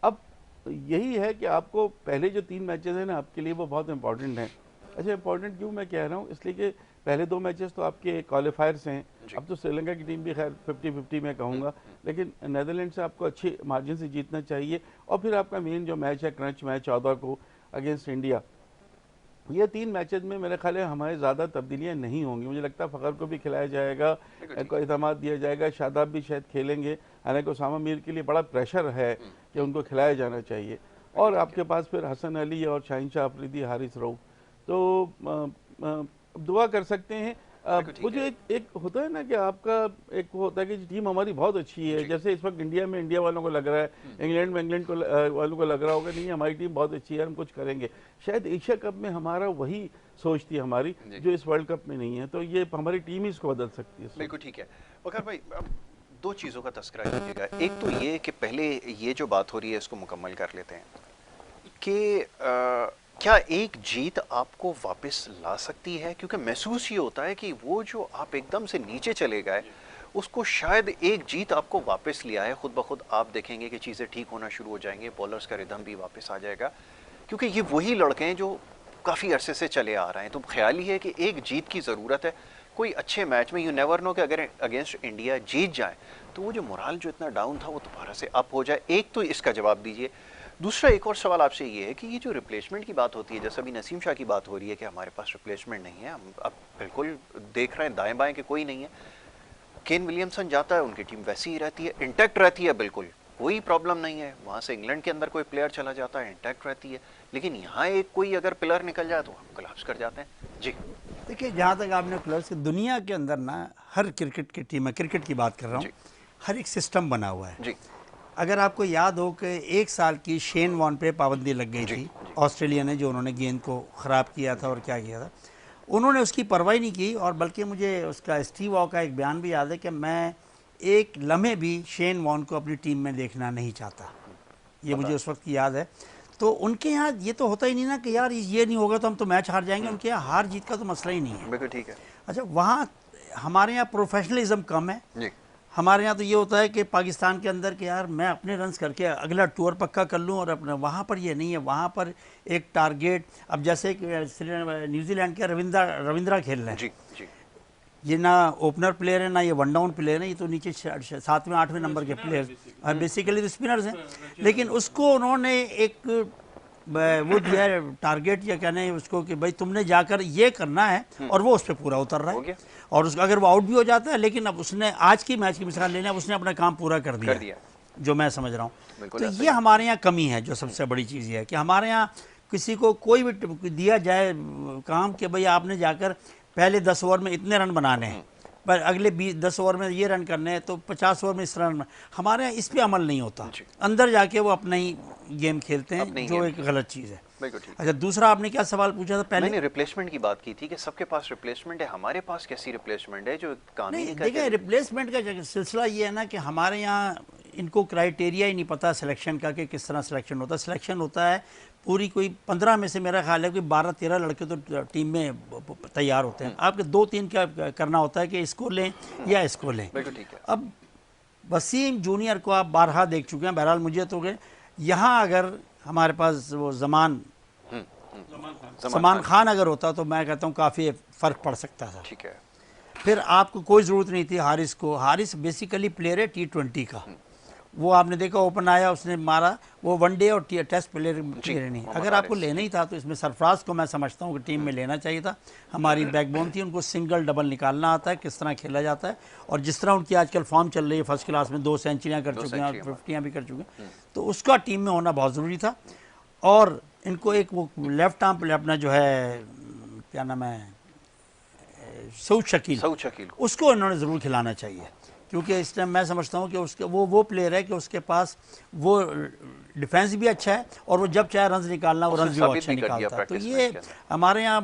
अब यही है कि आपको पहले जो 3 मैचेस हैं ना आपके लिए वो बहुत इंपॉर्टेंट हैं। अच्छा, इंपॉर्टेंट क्यों मैं कह रहा हूँ, इसलिए कि पहले 2 मैचेस तो आपके क्वालिफायर्स हैं। अब तो श्रीलंका की टीम भी खैर 50-50 में कहूँगा, लेकिन नेदरलैंड से आपको अच्छे मार्जिन से जीतना चाहिए। और फिर आपका मेन जो मैच है क्रंच मैच 14 को अगेंस्ट इंडिया, ये 3 मैचेस में मेरे ख्याल है हमारे ज़्यादा तब्दीलियाँ नहीं होंगी। मुझे लगता है फ़खर को भी खिलाया जाएगा, को इत्मीनान दिया जाएगा, शादाब भी शायद खेलेंगे। हालांकि उसामा मीर के लिए बड़ा प्रेशर है कि उनको खिलाया जाना चाहिए। और आपके पास फिर हसन अली और शाहीन शाह अफरीदी, हारिस रऊफ, तो दुआ कर सकते हैं। मुझे एक होता है ना कि आपका एक होता है कि टीम हमारी बहुत अच्छी है। जैसे इस वक्त इंडिया में इंडिया वालों को लग रहा है, इंग्लैंड में इंग्लैंड वालों को लग रहा होगा नहीं हमारी टीम बहुत अच्छी है, हम कुछ करेंगे। शायद एशिया कप में हमारा वही सोच थी हमारी, जो इस वर्ल्ड कप में नहीं है। तो ये हमारी टीम ही इसको बदल सकती है।
बिल्कुल ठीक है। वकार भाई, अब 2 चीज़ों का तस्करा कीजिएगा। एक तो ये कि पहले ये जो बात हो रही है इसको मुकम्मल कर लेते हैं कि क्या एक जीत आपको वापस ला सकती है? क्योंकि महसूस ये होता है कि वो जो आप एकदम से नीचे चले गए, उसको शायद एक जीत आपको वापस लिया है। खुद ब खुद आप देखेंगे कि चीज़ें ठीक होना शुरू हो जाएंगे, बॉलर्स का रिदम भी वापस आ जाएगा, क्योंकि ये वही लड़के हैं जो काफ़ी अरसे से चले आ रहे हैं। तो ख्याल ही है कि एक जीत की ज़रूरत है। कोई अच्छे मैच में, यू नेवर नो कि अगर अगेंस्ट इंडिया जीत जाए तो वो जो मोराल जो इतना डाउन था वो दोबारा से अप हो जाए। एक तो इसका जवाब दीजिए। दूसरा एक और सवाल आपसे ये है कि ये जो रिप्लेसमेंट की बात होती है, जैसे अभी नसीम शाह की बात हो रही है कि हमारे पास रिप्लेसमेंट नहीं है, हम अब बिल्कुल देख रहे हैं दाएं बाएं कि कोई नहीं है। केन विलियमसन जाता है, उनकी टीम वैसी ही रहती है, इंटैक्ट रहती है, बिल्कुल कोई प्रॉब्लम नहीं है। वहाँ से इंग्लैंड के अंदर कोई प्लेयर चला जाता है, इंटैक्ट रहती है। लेकिन यहाँ एक कोई अगर प्लेयर निकल जाए तो हम कोलैप्स कर जाते हैं। जी
देखिए, जहाँ तक आपने क्लब्स दुनिया के अंदर ना हर क्रिकेट की टीम है, क्रिकेट की बात कर रहा हूँ, हर एक सिस्टम बना हुआ है।
जी,
अगर आपको याद हो कि 1 साल की शेन वॉर्न पे पाबंदी लग गई थी ऑस्ट्रेलिया ने, जो उन्होंने गेंद को ख़राब किया था और क्या किया था, उन्होंने उसकी परवाही नहीं की। और बल्कि मुझे उसका स्टीव वॉ का एक बयान भी याद है कि मैं एक लम्हे भी शेन वॉर्न को अपनी टीम में देखना नहीं चाहता। ये मुझे उस वक्त की याद है। तो उनके यहाँ ये तो होता ही नहीं ना कि यार ये नहीं होगा तो हम तो मैच हार जाएंगे। उनके यहाँ हार जीत का तो मसला ही नहीं है।
बिल्कुल ठीक है।
अच्छा, वहाँ हमारे यहाँ प्रोफेशनलिज्म कम है जी। हमारे यहाँ तो ये होता है कि पाकिस्तान के अंदर कि यार मैं अपने रन्स करके अगला टूर पक्का कर लूँ और अपना, वहाँ पर ये नहीं है। वहाँ पर एक टारगेट, अब जैसे न्यूजीलैंड के रविंद्रा खेल रहे हैं
जी जी,
ये ना ओपनर प्लेयर है ना ये वन डाउन प्लेयर है, ये तो नीचे 7वें 8वें नंबर के प्लेयर बेसिकली तो स्पिनर्स हैं। लेकिन उसको उन्होंने एक वो दिया है टारगेट या कहना है उसको कि भाई तुमने जाकर ये करना है और वो उस पर पूरा उतर रहा
हो
है।
गया।
और उसका अगर वो आउट भी हो जाता है लेकिन अब उसने आज की मैच की मिसाल लेना, उसने अपना काम पूरा कर दिया, जो मैं समझ रहा हूँ।
बिल्कुल
तो
ऐसा
ये
ही।
हमारे यहाँ कमी है, जो सबसे बड़ी चीज़ ये है कि हमारे यहाँ किसी को कोई भी दिया जाए काम कि भाई आपने जाकर पहले 10 ओवर में इतने रन बनाने हैं, पर अगले 10 ओवर में ये रन करने हैं, तो 50 ओवर में इस रन। हमारे यहाँ इस पे अमल नहीं होता,
जी।
अंदर जाके वो अपना ही गेम खेलते
अपने
हैं,
ही
जो
गेम
एक गलत चीज़ है।
बिल्कुल ठीक।
अच्छा, दूसरा आपने क्या सवाल पूछा था पहले?
मैंने रिप्लेसमेंट की बात की थी कि सबके पास रिप्लेसमेंट है, हमारे पास कैसी रिप्लेसमेंट है जो काम ही
नहीं,
नहीं
देखिए
करते?
रिप्लेसमेंट का सिलसिला ये है ना कि हमारे यहाँ इनको क्राइटेरिया ही नहीं पता सिलेक्शन का कि किस तरह सिलेक्शन होता है। सिलेक्शन होता है पूरी कोई 15 में से मेरा ख्याल है कोई 12-13 लड़के तो टीम में तैयार होते हैं। आपके 2-3 क्या करना होता है कि इसको लें या इसको लें।
बिल्कुल ठीक है।
अब वसीम जूनियर को आप बारहा देख चुके हैं, बहरहाल मुझे तो यहाँ अगर हमारे पास वो समान खान अगर होता तो मैं कहता हूँ काफ़ी फ़र्क पड़ सकता था।
ठीक है।
फिर आपको कोई ज़रूरत नहीं थी हारिस को। हारिस बेसिकली प्लेयर है T20 का, वो आपने देखा ओपन आया उसने मारा, वो वनडे और टेस्ट प्लेयर नहीं। अगर आपको लेना ही था तो इसमें सरफराज को मैं समझता हूँ कि टीम में लेना चाहिए था। हमारी बैकबोन थी, उनको सिंगल डबल निकालना आता है, किस तरह खेला जाता है, और जिस तरह उनकी आजकल फॉर्म चल रही है फर्स्ट क्लास में, 2 सेंचुरियाँ कर चुके हैं और 50 भी कर चुके हैं, तो उसका टीम में होना बहुत ज़रूरी था। और इनको एक वो लेफ्ट आर्म प्ले अपना जो है क्या नाम है सऊद शकील, उसको इन्होंने ज़रूर खिलाना चाहिए, क्योंकि इस टाइम मैं समझता हूँ कि उसके वो प्लेयर है कि उसके पास वो डिफेंस भी अच्छा है और वो जब चाहे रन निकालना वो रन भी अच्छा निकालता है। तो ये हमारे यहाँ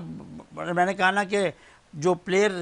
मैंने कहा ना कि जो प्लेयर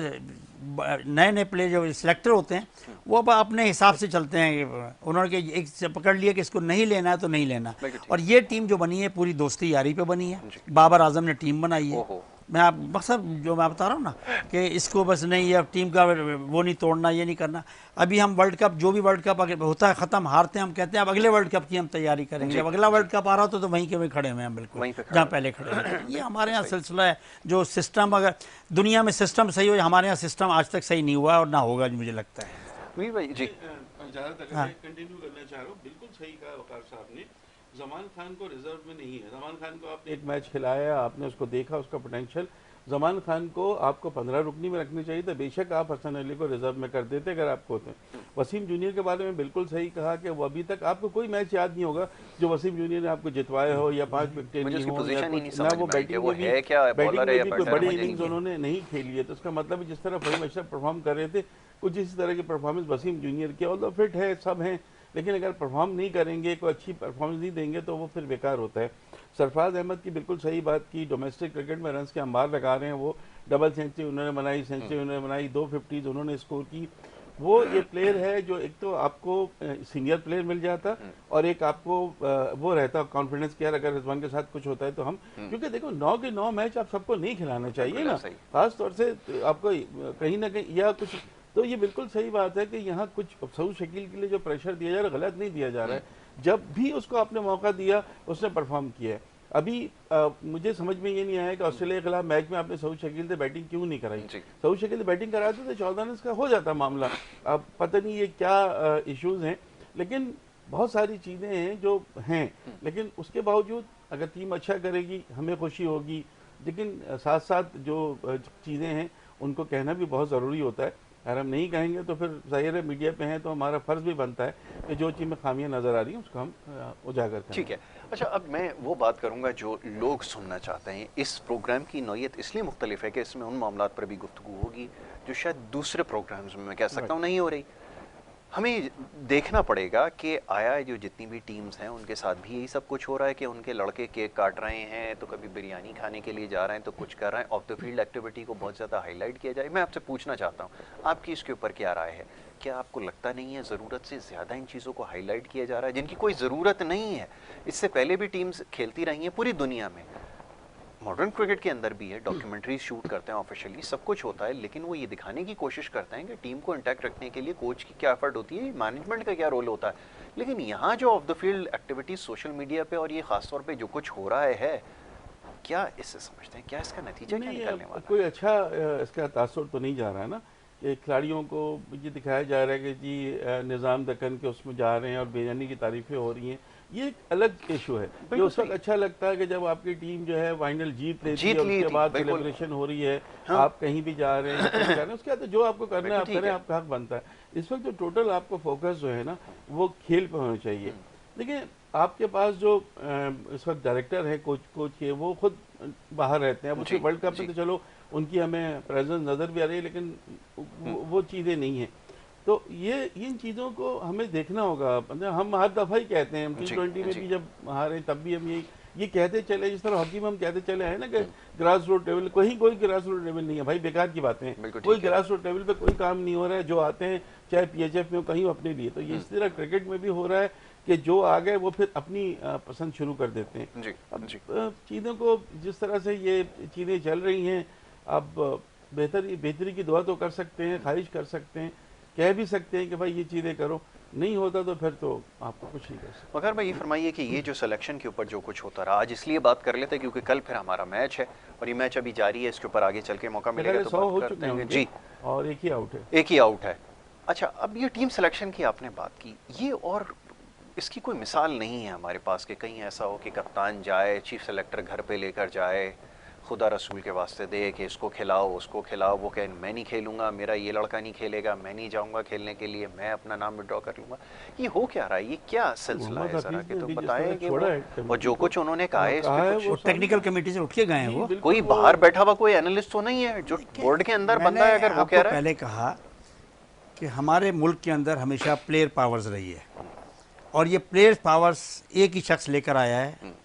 नए प्लेयर जो सिलेक्टर होते हैं वो अब अपने हिसाब से चलते हैं। उन्होंने एक से पकड़ लिया कि इसको नहीं लेना है तो नहीं लेना। और ये टीम जो बनी है पूरी दोस्ती यारी पे बनी है। बाबर आजम ने टीम बनाई है। मैं आप मकसद जो मैं बता रहा हूँ ना कि इसको बस नहीं है टीम का वो नहीं तोड़ना, ये नहीं करना। अभी हम वर्ल्ड कप जो भी वर्ल्ड कप होता है ख़त्म, हारते हैं, हम कहते हैं अब अगले वर्ल्ड कप की हम तैयारी करेंगे। अब अगला वर्ल्ड कप आ रहा तो वहीं के वहीं खड़े हुए हैं, बिल्कुल जहाँ पहले खड़े हुए। ये हमारे यहाँ सिलसिला है। जो सिस्टम अगर दुनिया में सिस्टम सही हो, हमारे यहाँ सिस्टम आज तक सही नहीं हुआ और ना होगा मुझे लगता है।
मीर भाई जी कंटिन्यू करना चाह रहा हूँ। बिल्कुल सही कहा वकार साहब ने। जमान खान को रिजर्व में नहीं है। जमान खान को आपने एक मैच खिलाया, आपने उसको देखा, उसका पोटेंशियल। जमान खान को आपको 15 रुकनी में रखनी चाहिए था। बेशक आप हसन अली को रिजर्व में कर देते अगर आपको होते। वसीम जूनियर के बारे में बिल्कुल सही कहा कि वो अभी तक आपको कोई मैच याद नहीं होगा जो वसीम जूनियर ने आपको जितवाया हो या 5 विकेट नहीं हो या कुछ ना। वो बैटिंग में भी कोई बड़ी इनिंग्स उन्होंने नहीं खेली है। तो उसका मतलब जिस तरह फहीम अशरफ परफॉर्म कर रहे थे कुछ इसी तरह की परफॉर्मेंस वसीम जूनियर की। ऑल्दो फिट है, सब हैं, लेकिन अगर परफॉर्म नहीं करेंगे, कोई अच्छी परफॉर्मेंस नहीं देंगे तो वो फिर बेकार होता है। सरफराज अहमद की बिल्कुल सही बात की। डोमेस्टिक क्रिकेट में रन्स के अंबार लगा रहे हैं। वो डबल सेंचुरी उन्होंने बनाई, सेंचुरी उन्होंने बनाई, 2 50s उन्होंने स्कोर की। वो ये प्लेयर है जो एक तो आपको सीनियर प्लेयर मिल जाता और एक आपको वो रहता कॉन्फिडेंस कि यार अगर रिजवान के साथ कुछ होता है तो हम, क्योंकि देखो 9 के 9 मैच आप सबको नहीं खिलाना चाहिए ना, खास तौर से आपको कहीं ना कहीं या कुछ। तो ये बिल्कुल सही बात है कि यहाँ कुछ सऊद शकील के लिए जो प्रेशर दिया जा रहा है गलत नहीं दिया जा रहा है। जब भी उसको आपने मौका दिया उसने परफॉर्म किया है। अभी मुझे समझ में ये नहीं आया कि ऑस्ट्रेलिया के खिलाफ मैच में आपने सऊद शकील से बैटिंग क्यों नहीं कराई। सऊद शकील से बैटिंग कराते तो 14 रन का हो जाता मामला। अब पता नहीं ये क्या इश्यूज हैं, लेकिन बहुत सारी चीज़ें हैं जो हैं। लेकिन उसके बावजूद अगर टीम अच्छा करेगी हमें खुशी होगी, लेकिन साथ साथ जो चीज़ें हैं उनको कहना भी बहुत ज़रूरी होता है। अगर हम नहीं कहेंगे तो फिर जाहिर है मीडिया पे हैं तो हमारा फ़र्ज़ भी बनता है कि जो चीज़ में खामियां नज़र आ रही हैं उसको हम उजागर करें।
ठीक है। अच्छा, अब मैं वो बात करूंगा जो लोग सुनना चाहते हैं। इस प्रोग्राम की नौयत इसलिए मुख्तलिफ है कि इसमें उन मामलात पर भी गुफ्तगू होगी जो शायद दूसरे प्रोग्राम्स में मैं कह सकता हूँ नहीं हो रही। हमें देखना पड़ेगा कि आया जो जितनी भी टीम्स हैं उनके साथ भी यही सब कुछ हो रहा है कि उनके लड़के केक काट रहे हैं, तो कभी बिरयानी खाने के लिए जा रहे हैं, तो कुछ कर रहे हैं। ऑफ द फील्ड एक्टिविटी को बहुत ज़्यादा हाईलाइट किया जाए। मैं आपसे पूछना चाहता हूँ आपकी इसके ऊपर क्या राय है? क्या आपको लगता नहीं है ज़रूरत से ज़्यादा इन चीज़ों को हाईलाइट किया जा रहा है जिनकी कोई ज़रूरत नहीं है? इससे पहले भी टीम्स खेलती रही हैं पूरी दुनिया में, मॉडर्न क्रिकेट के अंदर भी है, डॉक्यूमेंट्री शूट करते हैं, ऑफिशियली सब कुछ होता है, लेकिन वो ये दिखाने की कोशिश करते हैं कि टीम को इंटैक्ट रखने के लिए कोच की क्या एफर्ट होती है, मैनेजमेंट का क्या रोल होता है। लेकिन यहाँ जो of the field activities social media पे और ये खासतौर पे जो कुछ हो रहा है, क्या इससे समझते हैं क्या इसका नतीजा क्या निकलने वाला?
कोई अच्छा इसका तासुर तो नहीं जा रहा है ना। कि खिलाड़ियों को ये दिखाया जा रहा है कि जी निज़ाम दक्कन के उसमें जा रहे हैं और बेजानी की तारीफ़ें हो रही हैं, ये एक अलग इशू है। ये उस वक्त अच्छा लगता है कि जब आपकी टीम जो है फाइनल जीत लेती है और
ली
उसके
थी,
बाद
बिल्कुल।
सेलिब्रेशन हो रही है,
हाँ।
आप कहीं भी जा रहे हैं, कहीं जा रहे हैं, उसके बाद जो आपको करना है
बिल्कुल
आप
ठीक
करें,
है।
आपका हक बनता है। इस वक्त जो टोटल आपको फोकस जो है ना वो खेल पे होना चाहिए। देखिए आपके पास जो इस वक्त डायरेक्टर है, कोच के, वो खुद बाहर रहते हैं। अब उसके
जी,
वर्ल्ड कप
जी।
में तो चलो उनकी हमें प्रेजेंस नज़र भी आ रही है, लेकिन वो चीज़ें नहीं हैं। तो ये इन चीज़ों को हमें देखना होगा। मतलब हम हर दफ़ा ही कहते हैं, हम
जी,
T20 में
जी।
भी जब हारे तब भी हम ये कहते चले, जिस तरह हॉकी में हम कहते चले हैं ना कि ग्रास रूट लेवल, कोई ग्रास रूट लेवल नहीं है भाई, बेकार की बातें हैं।
बिल्कुल
कोई
ठीक है।
ग्रास रूट लेवल पे कोई काम नहीं हो रहा है। जो आते हैं चाहे PHF में हो, कहीं अपने लिए, तो ये इस तरह क्रिकेट में भी हो रहा है कि जो आ गए वो फिर अपनी पसंद शुरू कर देते हैं।
जी,
अब
जी।
चीज़ों को जिस तरह से ये चीज़ें चल रही हैं, अब बेहतरी की दुआ तो कर सकते हैं, ख्वाहिश कर सकते हैं, कह भी सकते हैं कि भाई ये चीज़ें करो, नहीं होता तो फिर तो आपको कुछ नहीं कर सकते।
मगर भाई ये फरमाइए कि ये जो सिलेक्शन के ऊपर जो कुछ होता रहा, आज इसलिए बात कर लेते हैं क्योंकि कल फिर हमारा मैच है और ये मैच अभी जारी है, इसके ऊपर आगे चल के मौका
मेरे
मिलेगा
ख्याल
तो
से 100
बात
हो
करते
चुके हैं
हैं।
उनके
जी,
और एक ही आउट है।
एक ही आउट है। अच्छा, अब ये टीम सिलेक्शन की आपने बात की, ये और इसकी कोई मिसाल नहीं है हमारे पास कि कहीं ऐसा हो कि कप्तान जाए, चीफ सेलेक्टर घर पे लेकर जाए, खुदा रसूल के वास्ते दे कि इसको खिलाओ उसको खिलाओ, वो कहे मैं नहीं खेलूंगा, मेरा ये लड़का नहीं खेलेगा, मैं नहीं जाऊंगा खेलने के लिए, मैं अपना नाम विड्रॉ कर लूंगा। ये हो क्या रहा है, ये क्या सिलसिला
मोहम्मद
है जरा
हफीज
के
ने
तो
भी जिस
बताएं
तरह
कि
छोड़ा
वो
है
और
कमेटी
जो
को,
कुछ उन्होंने कहा है इस
कहा
पे
है
कुछ
वो
वो टेक्निकल कमेटी से उठ के गए हैं
जी,
वो।
बिल्कुल
कोई
वो
बाहर बैठा हुआ कोई एनालिस्ट तो नहीं है जो बोर्ड के अंदर बंदा है, अगर वो
आपको
कह रहा है।
पहले कहा कि हमारे मुल्क के अंदर हमेशा प्लेयर पावर्स रही है और ये प्लेयर पावर्स एक ही शख्स लेकर आया है,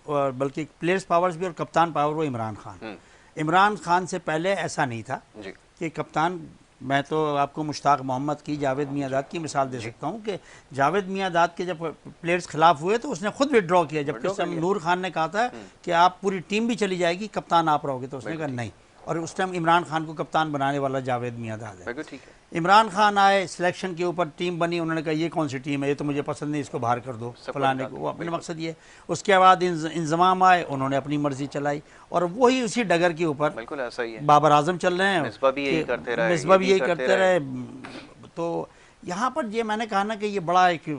और बल्कि प्लेयर्स पावर्स भी और कप्तान पावर वो इमरान खान। इमरान खान से पहले ऐसा नहीं था
जी,
कि कप्तान, मैं तो आपको मुश्ताक मोहम्मद की, जावेद मियांदाद की मिसाल दे सकता हूँ कि जावेद मियांदाद के जब प्लेयर्स खिलाफ हुए तो उसने खुद विड्रॉ किया, जबकि उस टाइम नूर खान ने कहा था कि आप पूरी टीम भी चली जाएगी, कप्तान आप रहोगे, तो उसने कहा नहीं। और उस टाइम इमरान खान को कप्तान बनाने वाला जावेद मियांदाद है।
बिल्कुल ठीक है।
इमरान खान आए, सिलेक्शन के ऊपर टीम बनी, उन्होंने कहा ये कौन सी टीम है, ये तो मुझे पसंद नहीं, इसको बाहर कर दो,
सब
फलाने
निकाल
को,
दिया,
वो अपने
बिल्कुल।
मकसद ये। उसके बाद इंजमाम आए, उन्होंने अपनी मर्जी चलाई और वही उसी डगर के ऊपर
बिल्कुल ऐसा ही है।
बाबर आजम चल रहे हैं।
मिसबा भी यही
कि
करते रहे,
मिसबा
ये
भी
भी
यही
करते
करते रहे। तो यहाँ पर ये मैंने कहा ना कि ये बड़ा एक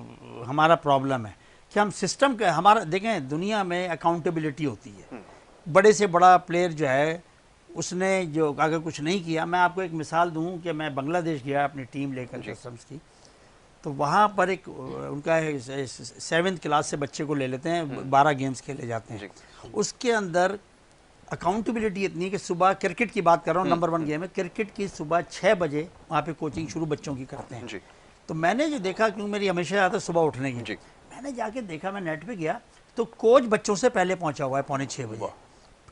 हमारा प्रॉब्लम है कि हम सिस्टम का, हमारा देखें दुनिया में अकाउंटेबिलिटी होती है। बड़े से बड़ा प्लेयर जो है उसने जो अगर कुछ नहीं किया, मैं आपको एक मिसाल दूं कि मैं बांग्लादेश गया अपनी टीम लेकर कस्टम्स की, तो वहाँ पर एक उनका 7th क्लास से बच्चे को ले लेते हैं, 12 गेम्स खेले जाते हैं। उसके अंदर अकाउंटेबिलिटी इतनी है कि सुबह, क्रिकेट की बात कर रहा हूँ, नंबर 1 गेम है क्रिकेट की, सुबह 6 बजे वहाँ पे कोचिंग शुरू बच्चों की करते हैं।
जी,
तो मैंने जो देखा, क्योंकि मेरी हमेशा आदत सुबह उठने की,
जी।
मैंने जाके देखा, मैं नेट पे गया तो कोच बच्चों से पहले पहुंचा हुआ है, पौने 6 बजे।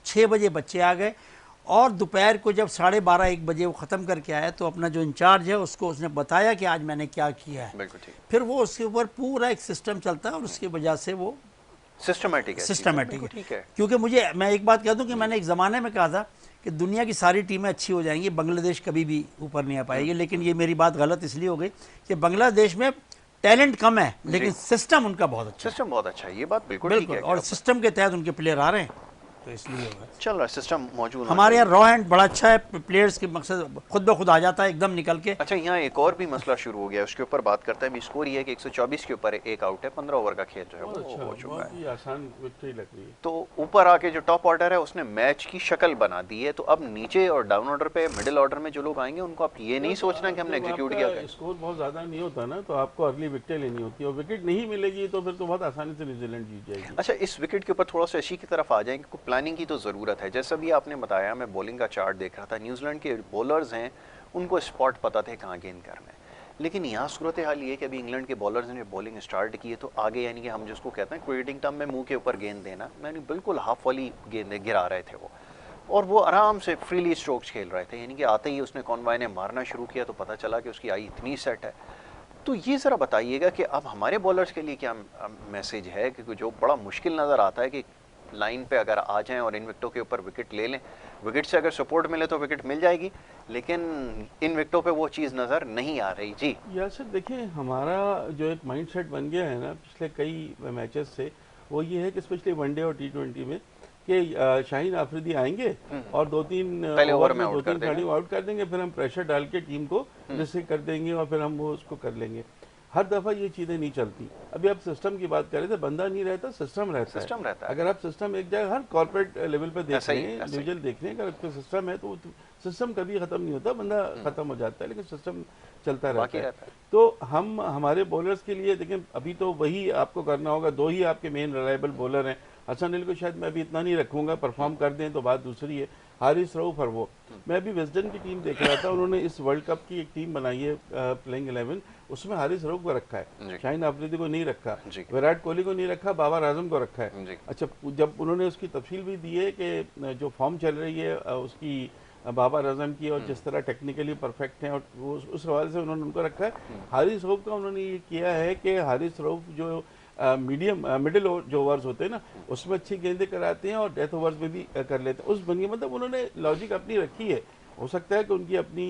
6 बजे बच्चे आ गए और दोपहर को जब 12:30-1 बजे वो ख़त्म करके आया तो अपना जो इंचार्ज है उसको उसने बताया कि आज मैंने क्या किया है।
बिल्कुल ठीक।
फिर वो उसके ऊपर पूरा एक सिस्टम चलता है और उसकी वजह से वो
सिस्टमैटिक है,
सिस्टमेटिक
बिल्कुल
है।
ठीक है।
क्योंकि मुझे, मैं एक बात कह दूं कि मैंने एक ज़माने में कहा था कि दुनिया की सारी टीमें अच्छी हो जाएंगी, बांग्लादेश कभी भी ऊपर नहीं आ पाएगी, लेकिन ये मेरी बात गलत इसलिए हो गई कि बांग्लादेश में टैलेंट कम है लेकिन सिस्टम उनका बहुत अच्छा है।
सिस्टम बहुत अच्छा है, ये बात बिल्कुल ठीक
बिल्कुल,
है।
और सिस्टम के तहत उनके प्लेयर आ रहे हैं, तो इसलिए होगा।
चल रहा है, सिस्टम मौजूद होना
हमारे यहाँ
चाहिए।
रॉ हैंड बड़ा अच्छा है, प्लेयर्स के मकसद खुद ब खुद आ जाता है एकदम निकल के।
अच्छा, यहाँ एक और भी मसला शुरू हो गया, उसके ऊपर बात करते हैं। अभी स्कोर ये है कि 124 के ऊपर एक आउट है, 15 ओवर का खेल जो है
बहुत
वो
अच्छा,
हो चुका
बहुत
है।
ही आसान विक्ट्री लग रही है।
तो ऊपर आके जो टॉप ऑर्डर है उसने मैच की शक्ल बना दी है, तो अब नीचे और डाउन ऑर्डर पे, मिडिल ऑर्डर में जो लोग आएंगे उनको आप ये नहीं सोचना कि हमने
जब
एग्जीक्यूट
आपका
किया।
स्कोर बहुत ज़्यादा नहीं होता ना, तो आपको अर्ली विकेट लेनी होती है और विकेट नहीं मिलेगी तो फिर तो बहुत आसानी से न्यूजीलैंड जीत जाएगी।
अच्छा, इस विकेट के ऊपर थोड़ा सा इसी की तरफ आ जाएंगे, को प्लानिंग की तो ज़रूरत है। जैसा भी आपने बताया, मैं बॉलिंग का चार्ट देख रहा था, न्यूजीलैंड के बॉलर्स हैं उनको स्पॉट पता थे कहाँ गेंद करना है, लेकिन यहाँ सूरत हाल ये कि अभी इंग्लैंड के बॉलर्स ने बॉलिंग स्टार्ट की है तो आगे, यानी कि हम जिसको कहते हैं क्रिकेटिंग टर्म में मुंह के ऊपर गेंद देना, यानी बिल्कुल हाफ वाली गेंदें गिरा रहे थे वो, और वो आराम से फ्रीली स्ट्रोक्स खेल रहे थे, यानी कि आते ही उसने कॉनवॉय ने मारना शुरू किया तो पता चला कि उसकी आई इतनी सेट है। तो ये ज़रा बताइएगा कि अब हमारे बॉलर्स के लिए क्या मैसेज है, क्योंकि जो बड़ा मुश्किल नज़र आता है कि लाइन पे अगर आ जाएं और इन विकेटों के ऊपर विकेट ले लें, विकेट से अगर सपोर्ट मिले तो विकेट मिल जाएगी, लेकिन इन विकेटों पे वो चीज़ नज़र नहीं आ रही। जी
यासर, देखिए हमारा जो एक माइंडसेट बन गया है ना पिछले कई मैचेस से, वो ये है कि स्पेशली वनडे और T20 में कि शाहीन आफरीदी आएंगे और 2-3
पहले ओवर
ओवर
में
में
आउट कर
2-3 खिलाड़ी आउट कर देंगे, फिर हम प्रेशर डाल के टीम को जैसे कर देंगे और फिर हम वो उसको कर लेंगे। हर दफ़ा ये चीज़ें नहीं चलती। अभी आप सिस्टम की बात कर रहे थे, बंदा नहीं रहता, सिस्टम रहता
सिस्टम रहता है।
अगर आप सिस्टम एक जगह हर कॉर्पोरेट लेवल पे देख
ऐसा
रहे
ही,
हैं,
ऐसा ही।
इंडिविजुअल देख रहे हैं, अगर आपका सिस्टम है तो सिस्टम कभी ख़त्म नहीं होता, बंदा ख़त्म हो जाता है, लेकिन सिस्टम चलता
बाकी
रहता
रहता
है। तो हम हमारे बॉलर्स के लिए देखें, अभी तो वही आपको करना होगा, 2 ही आपके मेन रिलायबल बॉलर हैं। हसन अली को शायद मैं अभी इतना नहीं रखूंगा, परफॉर्म कर दें तो बात दूसरी है। हारिस रऊफ और वो, मैं अभी वेस्टर्न की टीम देख रहा था, उन्होंने इस वर्ल्ड कप की एक टीम बनाई है प्लेइंग 11, उसमें हारिस रऊफ को रखा
जी।
है, शाहीन आफरीदी को नहीं रखा,
जी।
विराट कोहली को नहीं रखा, बाबर आजम को रखा है।
जी।
अच्छा, जब उन्होंने उसकी तफसील भी दी है कि जो फॉर्म चल रही है उसकी बाबर आजम की, और जिस तरह टेक्निकली परफेक्ट हैं, और उस हवाले से उन्होंने उनको रखा है। हारिस रऊफ का उन्होंने ये किया है कि हारिस रऊफ जो मिडिल जो ओवर्स होते हैं ना, उसमें अच्छी गेंदें कराते हैं और डेथ ओवर्स में भी कर लेते हैं। उस बनिए मतलब उन्होंने लॉजिक अपनी रखी है। हो सकता है कि उनकी अपनी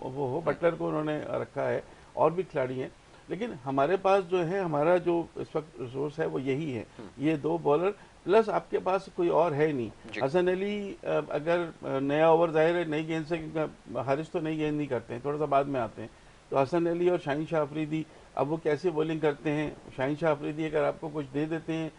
वो हो, बटलर को उन्होंने रखा है, और भी खिलाड़ी हैं, लेकिन हमारे पास जो है, हमारा जो इस वक्त रिसोर्स है वो यही है, ये 2 बॉलर, प्लस आपके पास कोई और है नहीं। हसन अली अगर नया ओवर, जाहिर है नई गेंद से, क्योंकि हारिस तो नई गेंद नहीं करते हैं, थोड़ा सा बाद में आते हैं, तो हसन अली और शाहीन शाह अफरीदी अब वो कैसे बॉलिंग करते हैं। शाहीन शाह अफरीदी अगर आपको कुछ दे देते हैं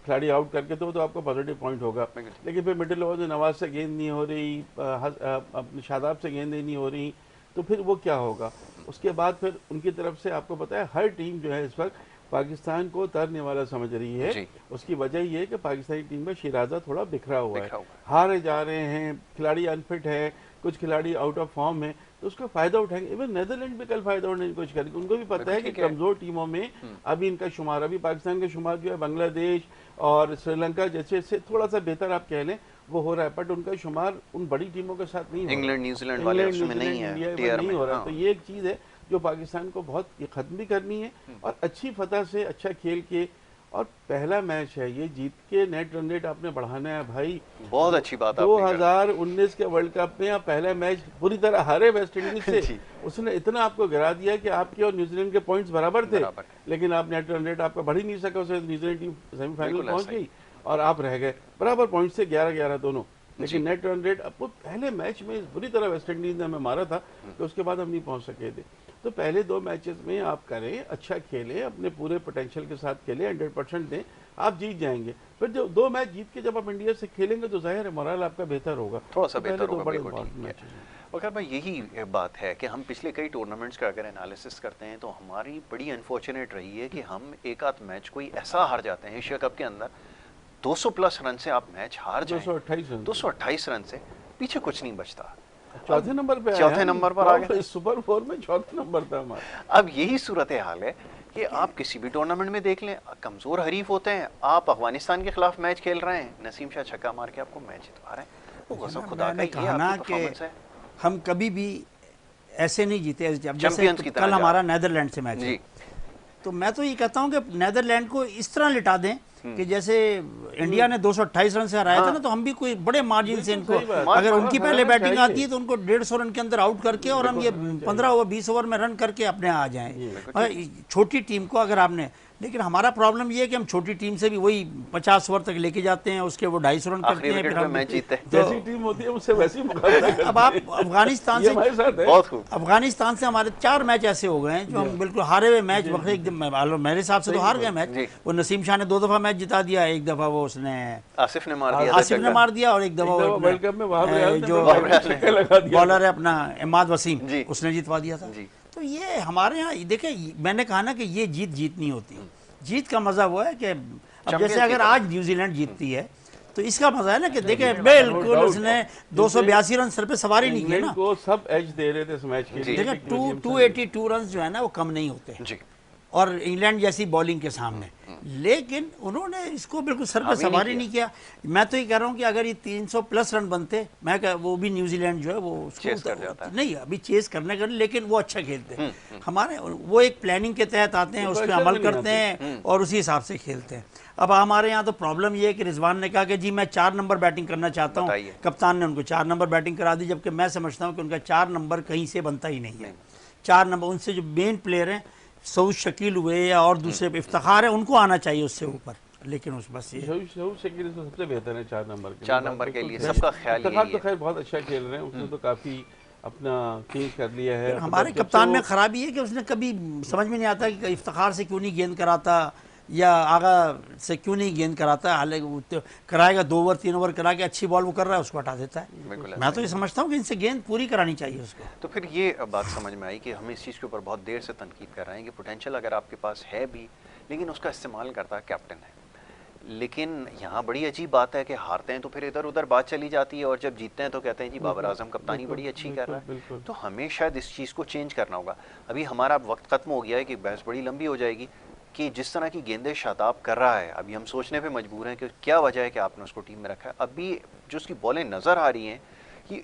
खिलाड़ी आउट करके, तो आपको पॉजिटिव पॉइंट होगा, लेकिन फिर मिडिल ओवर में नवाज से गेंद नहीं हो रही, अपने शादाब से गेंदें नहीं हो रही, तो फिर वो क्या होगा। उसके बाद फिर उनकी तरफ से आपको पता है, हर टीम जो है इस वक्त पाकिस्तान को तरने वाला समझ रही है।
जी।
उसकी वजह ये है कि पाकिस्तानी टीम में शिराजा थोड़ा बिखरा हुआ है,
बिखरा हुआ
हारे जा रहे हैं, खिलाड़ी अनफिट है, कुछ खिलाड़ी आउट ऑफ फॉर्म है, तो उसका फायदा उठाएंगे। इवन नेदरलैंड भी कल फायदा उठाने की कोशिश करेंगे, उनको भी पता है कि
ठीक है।
कमजोर टीमों में अभी इनका शुमार, अभी पाकिस्तान का शुमार जो है बांग्लादेश और श्रीलंका जैसे से थोड़ा सा बेहतर आप कह लें वो हो रहा है, बट उनका शुमार उन बड़ी टीमों के साथ नहीं हो रहा।
इंग्लैंड न्यूजीलैंड वाले
इंग्लैंड,
उसमें नहीं है,
इंडिया
टीआर
नहीं
में,
हो रहा।
हाँ।
तो ये एक चीज़ है जो पाकिस्तान को बहुत ये ख़त्म भी करनी है, और अच्छी फतह से अच्छा खेल के, और पहला मैच है ये, जीत के नेट रन रेट आपने बढ़ाना है भाई।
बहुत अच्छी बात आपने कहा।
2019 के वर्ल्ड कप में आप पहला मैच पूरी तरह हारे वेस्ट इंडीज से,
जी।
उसने इतना आपको गिरा दिया कि आपके और न्यूजीलैंड के पॉइंट्स बराबर थे, लेकिन आप नेट रन रेट आपका बढ़ ही नहीं सका, उससे न्यूजीलैंड टीम सेमीफाइनल
बिल्कुल
पहुंच
ऐसा ही।
गई और आप रह गए बराबर पॉइंट से 11-11 दोनों। लेकिन नेट रन रेट अब वो पहले मैच में बुरी तरह वेस्ट इंडीज ने हमें मारा था, तो उसके बाद हम नहीं पहुंच सके थे। तो पहले 2 मैचेस में आप करें, अच्छा खेलें, अपने पूरे पोटेंशियल के साथ खेलें, 100% दें, आप जीत जाएंगे। फिर जब 2 मैच जीत के जब आप इंडिया से खेलेंगे तो जाहिर है मोरल आपका बेहतर होगा,
थोड़ा सा
तो पहले
बेहतर
2
होगा,
बड़े
बिल्कुल
important
ठीक है।
matches हैं।
वकार भाई, यही बात है कि हम पिछले कई टूर्नामेंट्स का अगर एनालिसिस करते हैं तो हमारी बड़ी अनफॉर्चुनेट रही है कि हम एक आध मैच कोई ऐसा हार जाते हैं एशिया कप के अंदर, 200 प्लस रन से आप मैच हार जाएं,
228 रन
228 रन से पीछे कुछ नहीं बचता।
चौथे नंबर पे आए
चौथे
हैं,
नंबर पर आ गए।
सुपर 4 में चौथा नंबर था हमारा।
अब यही सूरत हाल है कि आप किसी भी टूर्नामेंट में देख लें, कमजोर हरीफ होते हैं, आप अफगानिस्तान के खिलाफ मैच खेल रहे हैं, नसीम शाह छक्का मार के आपको मैच जितवा रहे हैं, वो गज़ब खुदा का,
मैंने
ये
कहा ना
आपकी
कि
परफॉर्मेंस है।
हम कभी भी ऐसे नहीं जीते, अब जैसे
चैंपियंस की तरह
कल
जा
हमारा
रहे
नेदरलैंड से मैच है,
जी।
तो मैं तो ये कहता हूँ कि नेदरलैंड को इस तरह लिटा दें कि जैसे इंडिया ने 228 रन से हराया था ना, तो हम भी कोई बड़े मार्जिन से इनको,
सही बात।
अगर उनकी पहले
हराना
बैटिंग
चाहिए।
आती है तो उनको 150 रन के अंदर आउट करके, और हम ये 15 ओवर 20 ओवर में रन करके अपने आ जाएं। छोटी टीम को अगर आपने, लेकिन हमारा प्रॉब्लम ये है कि हम छोटी टीम से भी वही 50 ओवर तक लेके जाते हैं, उसके वो 250 रन करते हैं, फिर हम
मैच जीतते हैं।
जैसी टीम होती है उससे वैसी मुकाबला करते
अब आप
हैं।
अफगानिस्तान
ये
से,
हमारे साथ है।
बहुत खूब।
अफगानिस्तान से हमारे 4 मैच ऐसे हो गए हैं जो हम बिल्कुल हारे हुए मैच, एकदम मेरे हिसाब से तो हार गए मैच।
जी।
वो नसीम शाह ने 2 दफा मैच जिता दिया, एक दफा वो उसने
आसिफ ने मार दिया था
आसिफ ने
छक्का।
मार दिया, और एक दफा
एक दफा
वो
वर्ल्ड कप में वहाब रियाज ने
जो
छक्का लगा दिया।
बॉलर है अपना इमाद वसीम,
जी।
उसने जितवा दिया था।
जी।
तो ये हमारे यहाँ देखिए, मैंने कहा ना कि ये जीत नहीं होती। जीत का मजा वो है कि अब
चैंपियंस
जैसे
की
अगर
तरह।
आज न्यूजीलैंड जीतती है तो इसका मजा है ना कि देखें बिल्कुल उसने 282 रन सर पे सवारी नहीं की
इंग्लैंड
ना।
को सब एज दे रहे थे इस मैच के लिए।
देखें 282 रन जो है ना वो कम नहीं होते
जी।
और इंग्लैंड जैसी बॉलिंग के सामने, लेकिन उन्होंने इसको बिल्कुल सर पे
अभी नहीं
सवारी नहीं किया। मैं तो ये कह रहा हूँ कि अगर ये 300 प्लस रन बनते, मैं वो भी न्यूजीलैंड जो है वो
चेस कर जाता है।
नहीं अभी चेस करने कर, लेकिन वो अच्छा खेलते हैं। हमारे वो एक प्लानिंग के तहत आते हैं, उस पर
प्रेशर
अमल
में नहीं
करते हैं और उसी हिसाब से खेलते हैं। अब हमारे यहाँ तो प्रॉब्लम ये है कि रिजवान ने कहा कि जी मैं 4 नंबर बैटिंग करना चाहता हूँ,
बताइए।
कप्तान ने उनको 4 नंबर बैटिंग करा दी, जबकि मैं समझता हूँ कि उनका 4 नंबर कहीं से बनता ही नहीं है। 4 नंबर उनसे जो मेन प्लेयर हैं, सऊद शकील हुए या और दूसरे इफ्तिखार है, उनको आना चाहिए उससे ऊपर। लेकिन उस बस ये
शहूर शेखी तो सबसे बेहतर है 4 नंबर के
4 नंबर के लिए सबका ख्याल
इफ्तिखार
यही
तो
है।
खैर बहुत अच्छा खेल रहे हैं, उसने तो काफ़ी अपना चेंज कर लिया है।
हमारे
मतलब जब से
कप्तान में
वो-
खराबी है कि उसने कभी समझ में नहीं आता कि इफ्तिखार से क्यों नहीं गेंद कराता या आगा से क्यों नहीं गेंद कराता। हालांकि वो तो कराएगा, 2 ओवर 3 ओवर करा के अच्छी बॉल वो कर रहा है उसको हटा देता है।
बिल्कुल
मैं
ऐसा
तो
ही
ये समझता हूँ कि इनसे गेंद पूरी करानी चाहिए उसको।
तो फिर ये बात समझ में आई कि हम इस चीज़ के ऊपर बहुत देर से तनकीद कर रहे हैं कि पोटेंशियल अगर आपके पास है भी, लेकिन उसका इस्तेमाल करता है कैप्टन है। लेकिन यहाँ बड़ी अजीब बात है कि हारते हैं तो फिर इधर उधर बात चली जाती है, और जब जीतते हैं तो कहते हैं जी बाबर आजम कप्तानी बड़ी अच्छी कर रहा है।
बिल्कुल।
तो हमें शायद इस चीज़ को चेंज करना होगा। अभी हमारा वक्त ख़त्म हो गया है कि बहस बड़ी लंबी हो जाएगी कि जिस तरह की गेंदें शादाब कर रहा है, अभी हम सोचने पे मजबूर हैं कि क्या वजह है कि आपने उसको टीम में रखा है। अभी जो उसकी बॉलें नज़र आ रही हैं कि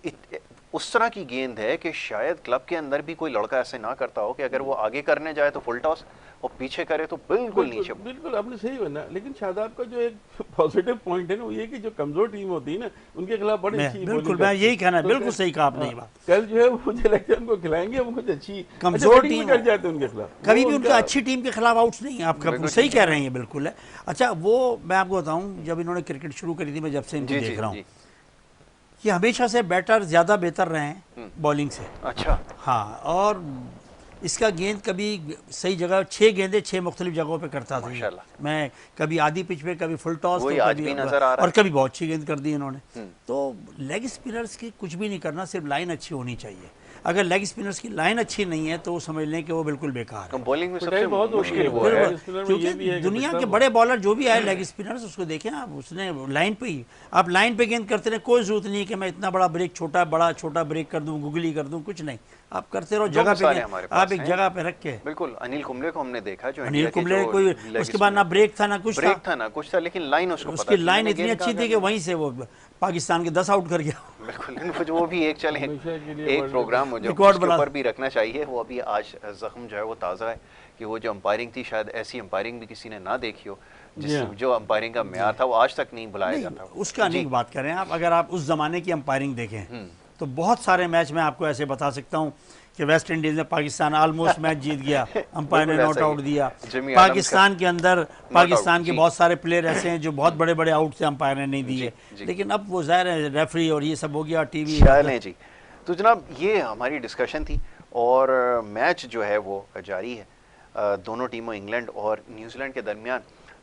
उस तरह की गेंद है कि शायद क्लब के अंदर भी कोई लड़का ऐसे ना करता हो कि अगर वो आगे करने जाए तो फुल टॉस और पीछे करे तो बिल्कुल नीचे।
बिल्कुल आपने सही बना, लेकिन शादाब का जो एक पॉजिटिव पॉइंट है ना वो ये कि जो कमजोर टीम होती है ना उनके खिलाफ बड़ी अच्छी
बिल्कुल
bowling
मैं
करती
यही
है।
कहना,
तो
बिल्कुल
कल-
सही कहा आपने ये
हाँ,
बात।
कल जो है वो सिलेक्शन को खिलाएंगे, वो कुछ अच्छी
कमजोर
batting में
टीम
कर जाते हैं उनके खिलाफ।
कभी
वो
भी उनका अच्छी टीम के खिलाफ आउट्स नहीं है। आप
बिल्कुल
सही
ठीक
कह
है।
रहे हैं, ये बिल्कुल है। अच्छा, वो मैं आपको बताऊं, जब इन्होंने क्रिकेट शुरू करी थी, मैं जब से इनको
जी
देख
जी
रहा हूँ,
जी।
ये हमेशा से बैटर ज़्यादा बेहतर रहे हैं बॉलिंग से।
अच्छा।
हाँ, और इसका गेंद कभी सही जगह, 6 गेंदें 6 मुख्तलिफ जगहों पे करता था ये।
माशाल्लाह।
मैं कभी आधी पिच पे, कभी फुल टॉस,
वही
तो
आज
कभी
भी नज़र आ रहा
और
है।
कभी बहुत अच्छी गेंद कर दी इन्होंने। तो लेग स्पिनर्स की कुछ भी नहीं करना, सिर्फ लाइन अच्छी होनी चाहिए। अगर लेग स्पिनर्स की लाइन अच्छी नहीं है तो वो समझ लें कि वो बिल्कुल बेकार
तो
है।
बॉलिंग में सबसे
पिटाई बहुत हो
मुश्किल
रही
वो
है।
है।
लेग स्पिनर में ये भी
क्योंकि
है कि
दुनिया
पिटता
के
वो।
बड़े बॉलर जो भी आए लेग स्पिनर्स, उसको देखें आप, उसने लाइन पे ही, आप लाइन पे गेंद करते रहे, कोई जरूरत नहीं है कि मैं इतना बड़ा ब्रेक, छोटा बड़ा छोटा ब्रेक कर दूं, गुगली कर दूं, कुछ नहीं। आप करते रहो
दो
जगह पे
मिसालें
गेंद,
हमारे
आप
पास
एक
हैं।
जगह पे रख के।
बिल्कुल, अनिल कुंबले को हमने देखा जो
अनिल
इंडिया के
कुंबले
जो
कोई,
लेग
उसके बाद ना
स्पिनर-
ब्रेक था ना कुछ
ब्रेक था ना कुछ था, लेकिन लाइन उसको पता
उसकी
थी,
लाइन
मैंने
इतनी
गेंद
अच्छी
कहाँ
थी कि
करनी है।
वहीं से वो पाकिस्तान के 10 आउट कर गया।
बिल्कुल, इनको वो भी एक चले
हमेशा के लिए
एक
वर्ल्ड
प्रोग्राम मुझे
रिकॉर्ड
उसके
बना-
ऊपर भी रखना चाहिए। वो अभी आज जख्म जो है वो ताज़ा है कि वो जो अंपायरिंग थी, शायद ऐसी अंपायरिंग भी किसी ने ना देखी हो जिस
Yeah.
जो अंपायरिंग का मेयार था वो आज तक नहीं भुलाया
नहीं,
जाता।
उसका
जी।
नहीं बात करें आप। अगर आप उस ज़माने की अंपायरिंग देखें तो बहुत सारे मैच में आपको ऐसे बता सकता हूँ कि वेस्ट इंडीज़ में पाकिस्तान ऑलमोस्ट मैच जीत गया, अंपायर ने
बिल्कुल
नॉट
ऐसा ही।
आउट दिया।
जिमी एडम्स
पाकिस्तान के अंदर पाकिस्तान के
जी।
बहुत सारे प्लेयर ऐसे हैं जो बहुत बड़े बड़े आउट से अंपायर ने नहीं दिए।
जी।
लेकिन अब वो ज़ाहिर है रेफरी और ये सब हो गया, टीवी।
चलें जी। तो जनाब ये हमारी डिस्कशन थी और मैच जो है वो जारी है दोनों टीमों इंग्लैंड और न्यूजीलैंड के दरमियान।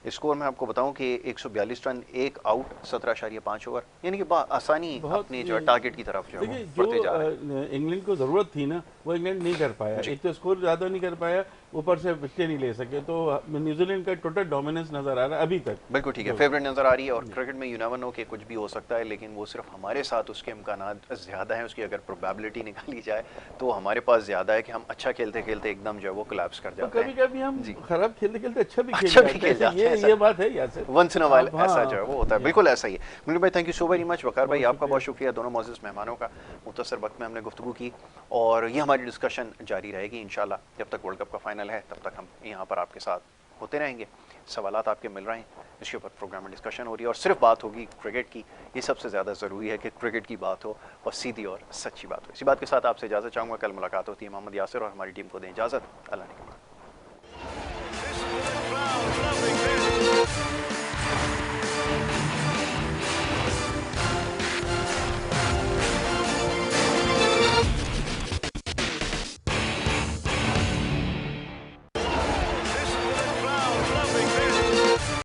स्कोर मैं आपको बताऊं कि 142 रन, 1 आउट, 17.5 ओवर, यानी कि आसानी
बहुत
अपने जो है टारगेट की तरफ जो है
देखिए,
वो बढ़ते जा रहे हैं।
जो इंग्लैंड को ज़रूरत थी ना वो इंग्लैंड नहीं कर पाया। एक तो स्कोर ज़्यादा नहीं कर पाया, ऊपर से विकेट नहीं ले सके, तो न्यूजीलैंड का टोटल डोमिनेंस नज़र आ रहा है अभी तक।
बिल्कुल ठीक है, फेवरेट नज़र आ रही है। और क्रिकेट में यू नेवर नो कि कुछ भी हो सकता है, लेकिन वो सिर्फ हमारे साथ उसके इम्कानात ज़्यादा हैं, उसकी अगर प्रोबेबिलिटी निकाली जाए तो हमारे पास ज़्यादा है कि हम अच्छा खेलते खेलते एकदम जो है वो कोलैप्स कर
तो
जाते
कभी
हैं।
कभी हम
जी।
खराब खेलते खेलते अच्छा भी
अच्छा भी खेल जाते हैं,
ये बात है यार।
वंस इन अ व्हाइल
हाँ,
ऐसा जो है वो होता है, बिल्कुल ऐसा ही है। मुनीर भाई thank you so very much. Waqar भाई
बहुत
आपका बहुत शुक्रिया, दोनों मौजूद मेहमानों का। मुख्तसर वक्त में हमने गुफ्तगू की और ये हमारी डिस्कशन जारी रहेगी इंशाल्लाह। जब तक वर्ल्ड कप का फाइनल है तब तक हम यहाँ पर आपके साथ होते रहेंगे। सवालात आपके मिल रहे हैं, इसके ऊपर प्रोग्राम में डिस्कशन हो रही है और सिर्फ बात होगी क्रिकेट की। ये सबसे ज़्यादा ज़रूरी है कि क्रिकेट की बात हो और सीधी और सच्ची बात हो। इसी बात के साथ आपसे इजाज़त चाहूँगा। कल मुलाकात होती है। मोहम्मद यासिर और हमारी टीम को दें इजाज़त। अल्लाह ने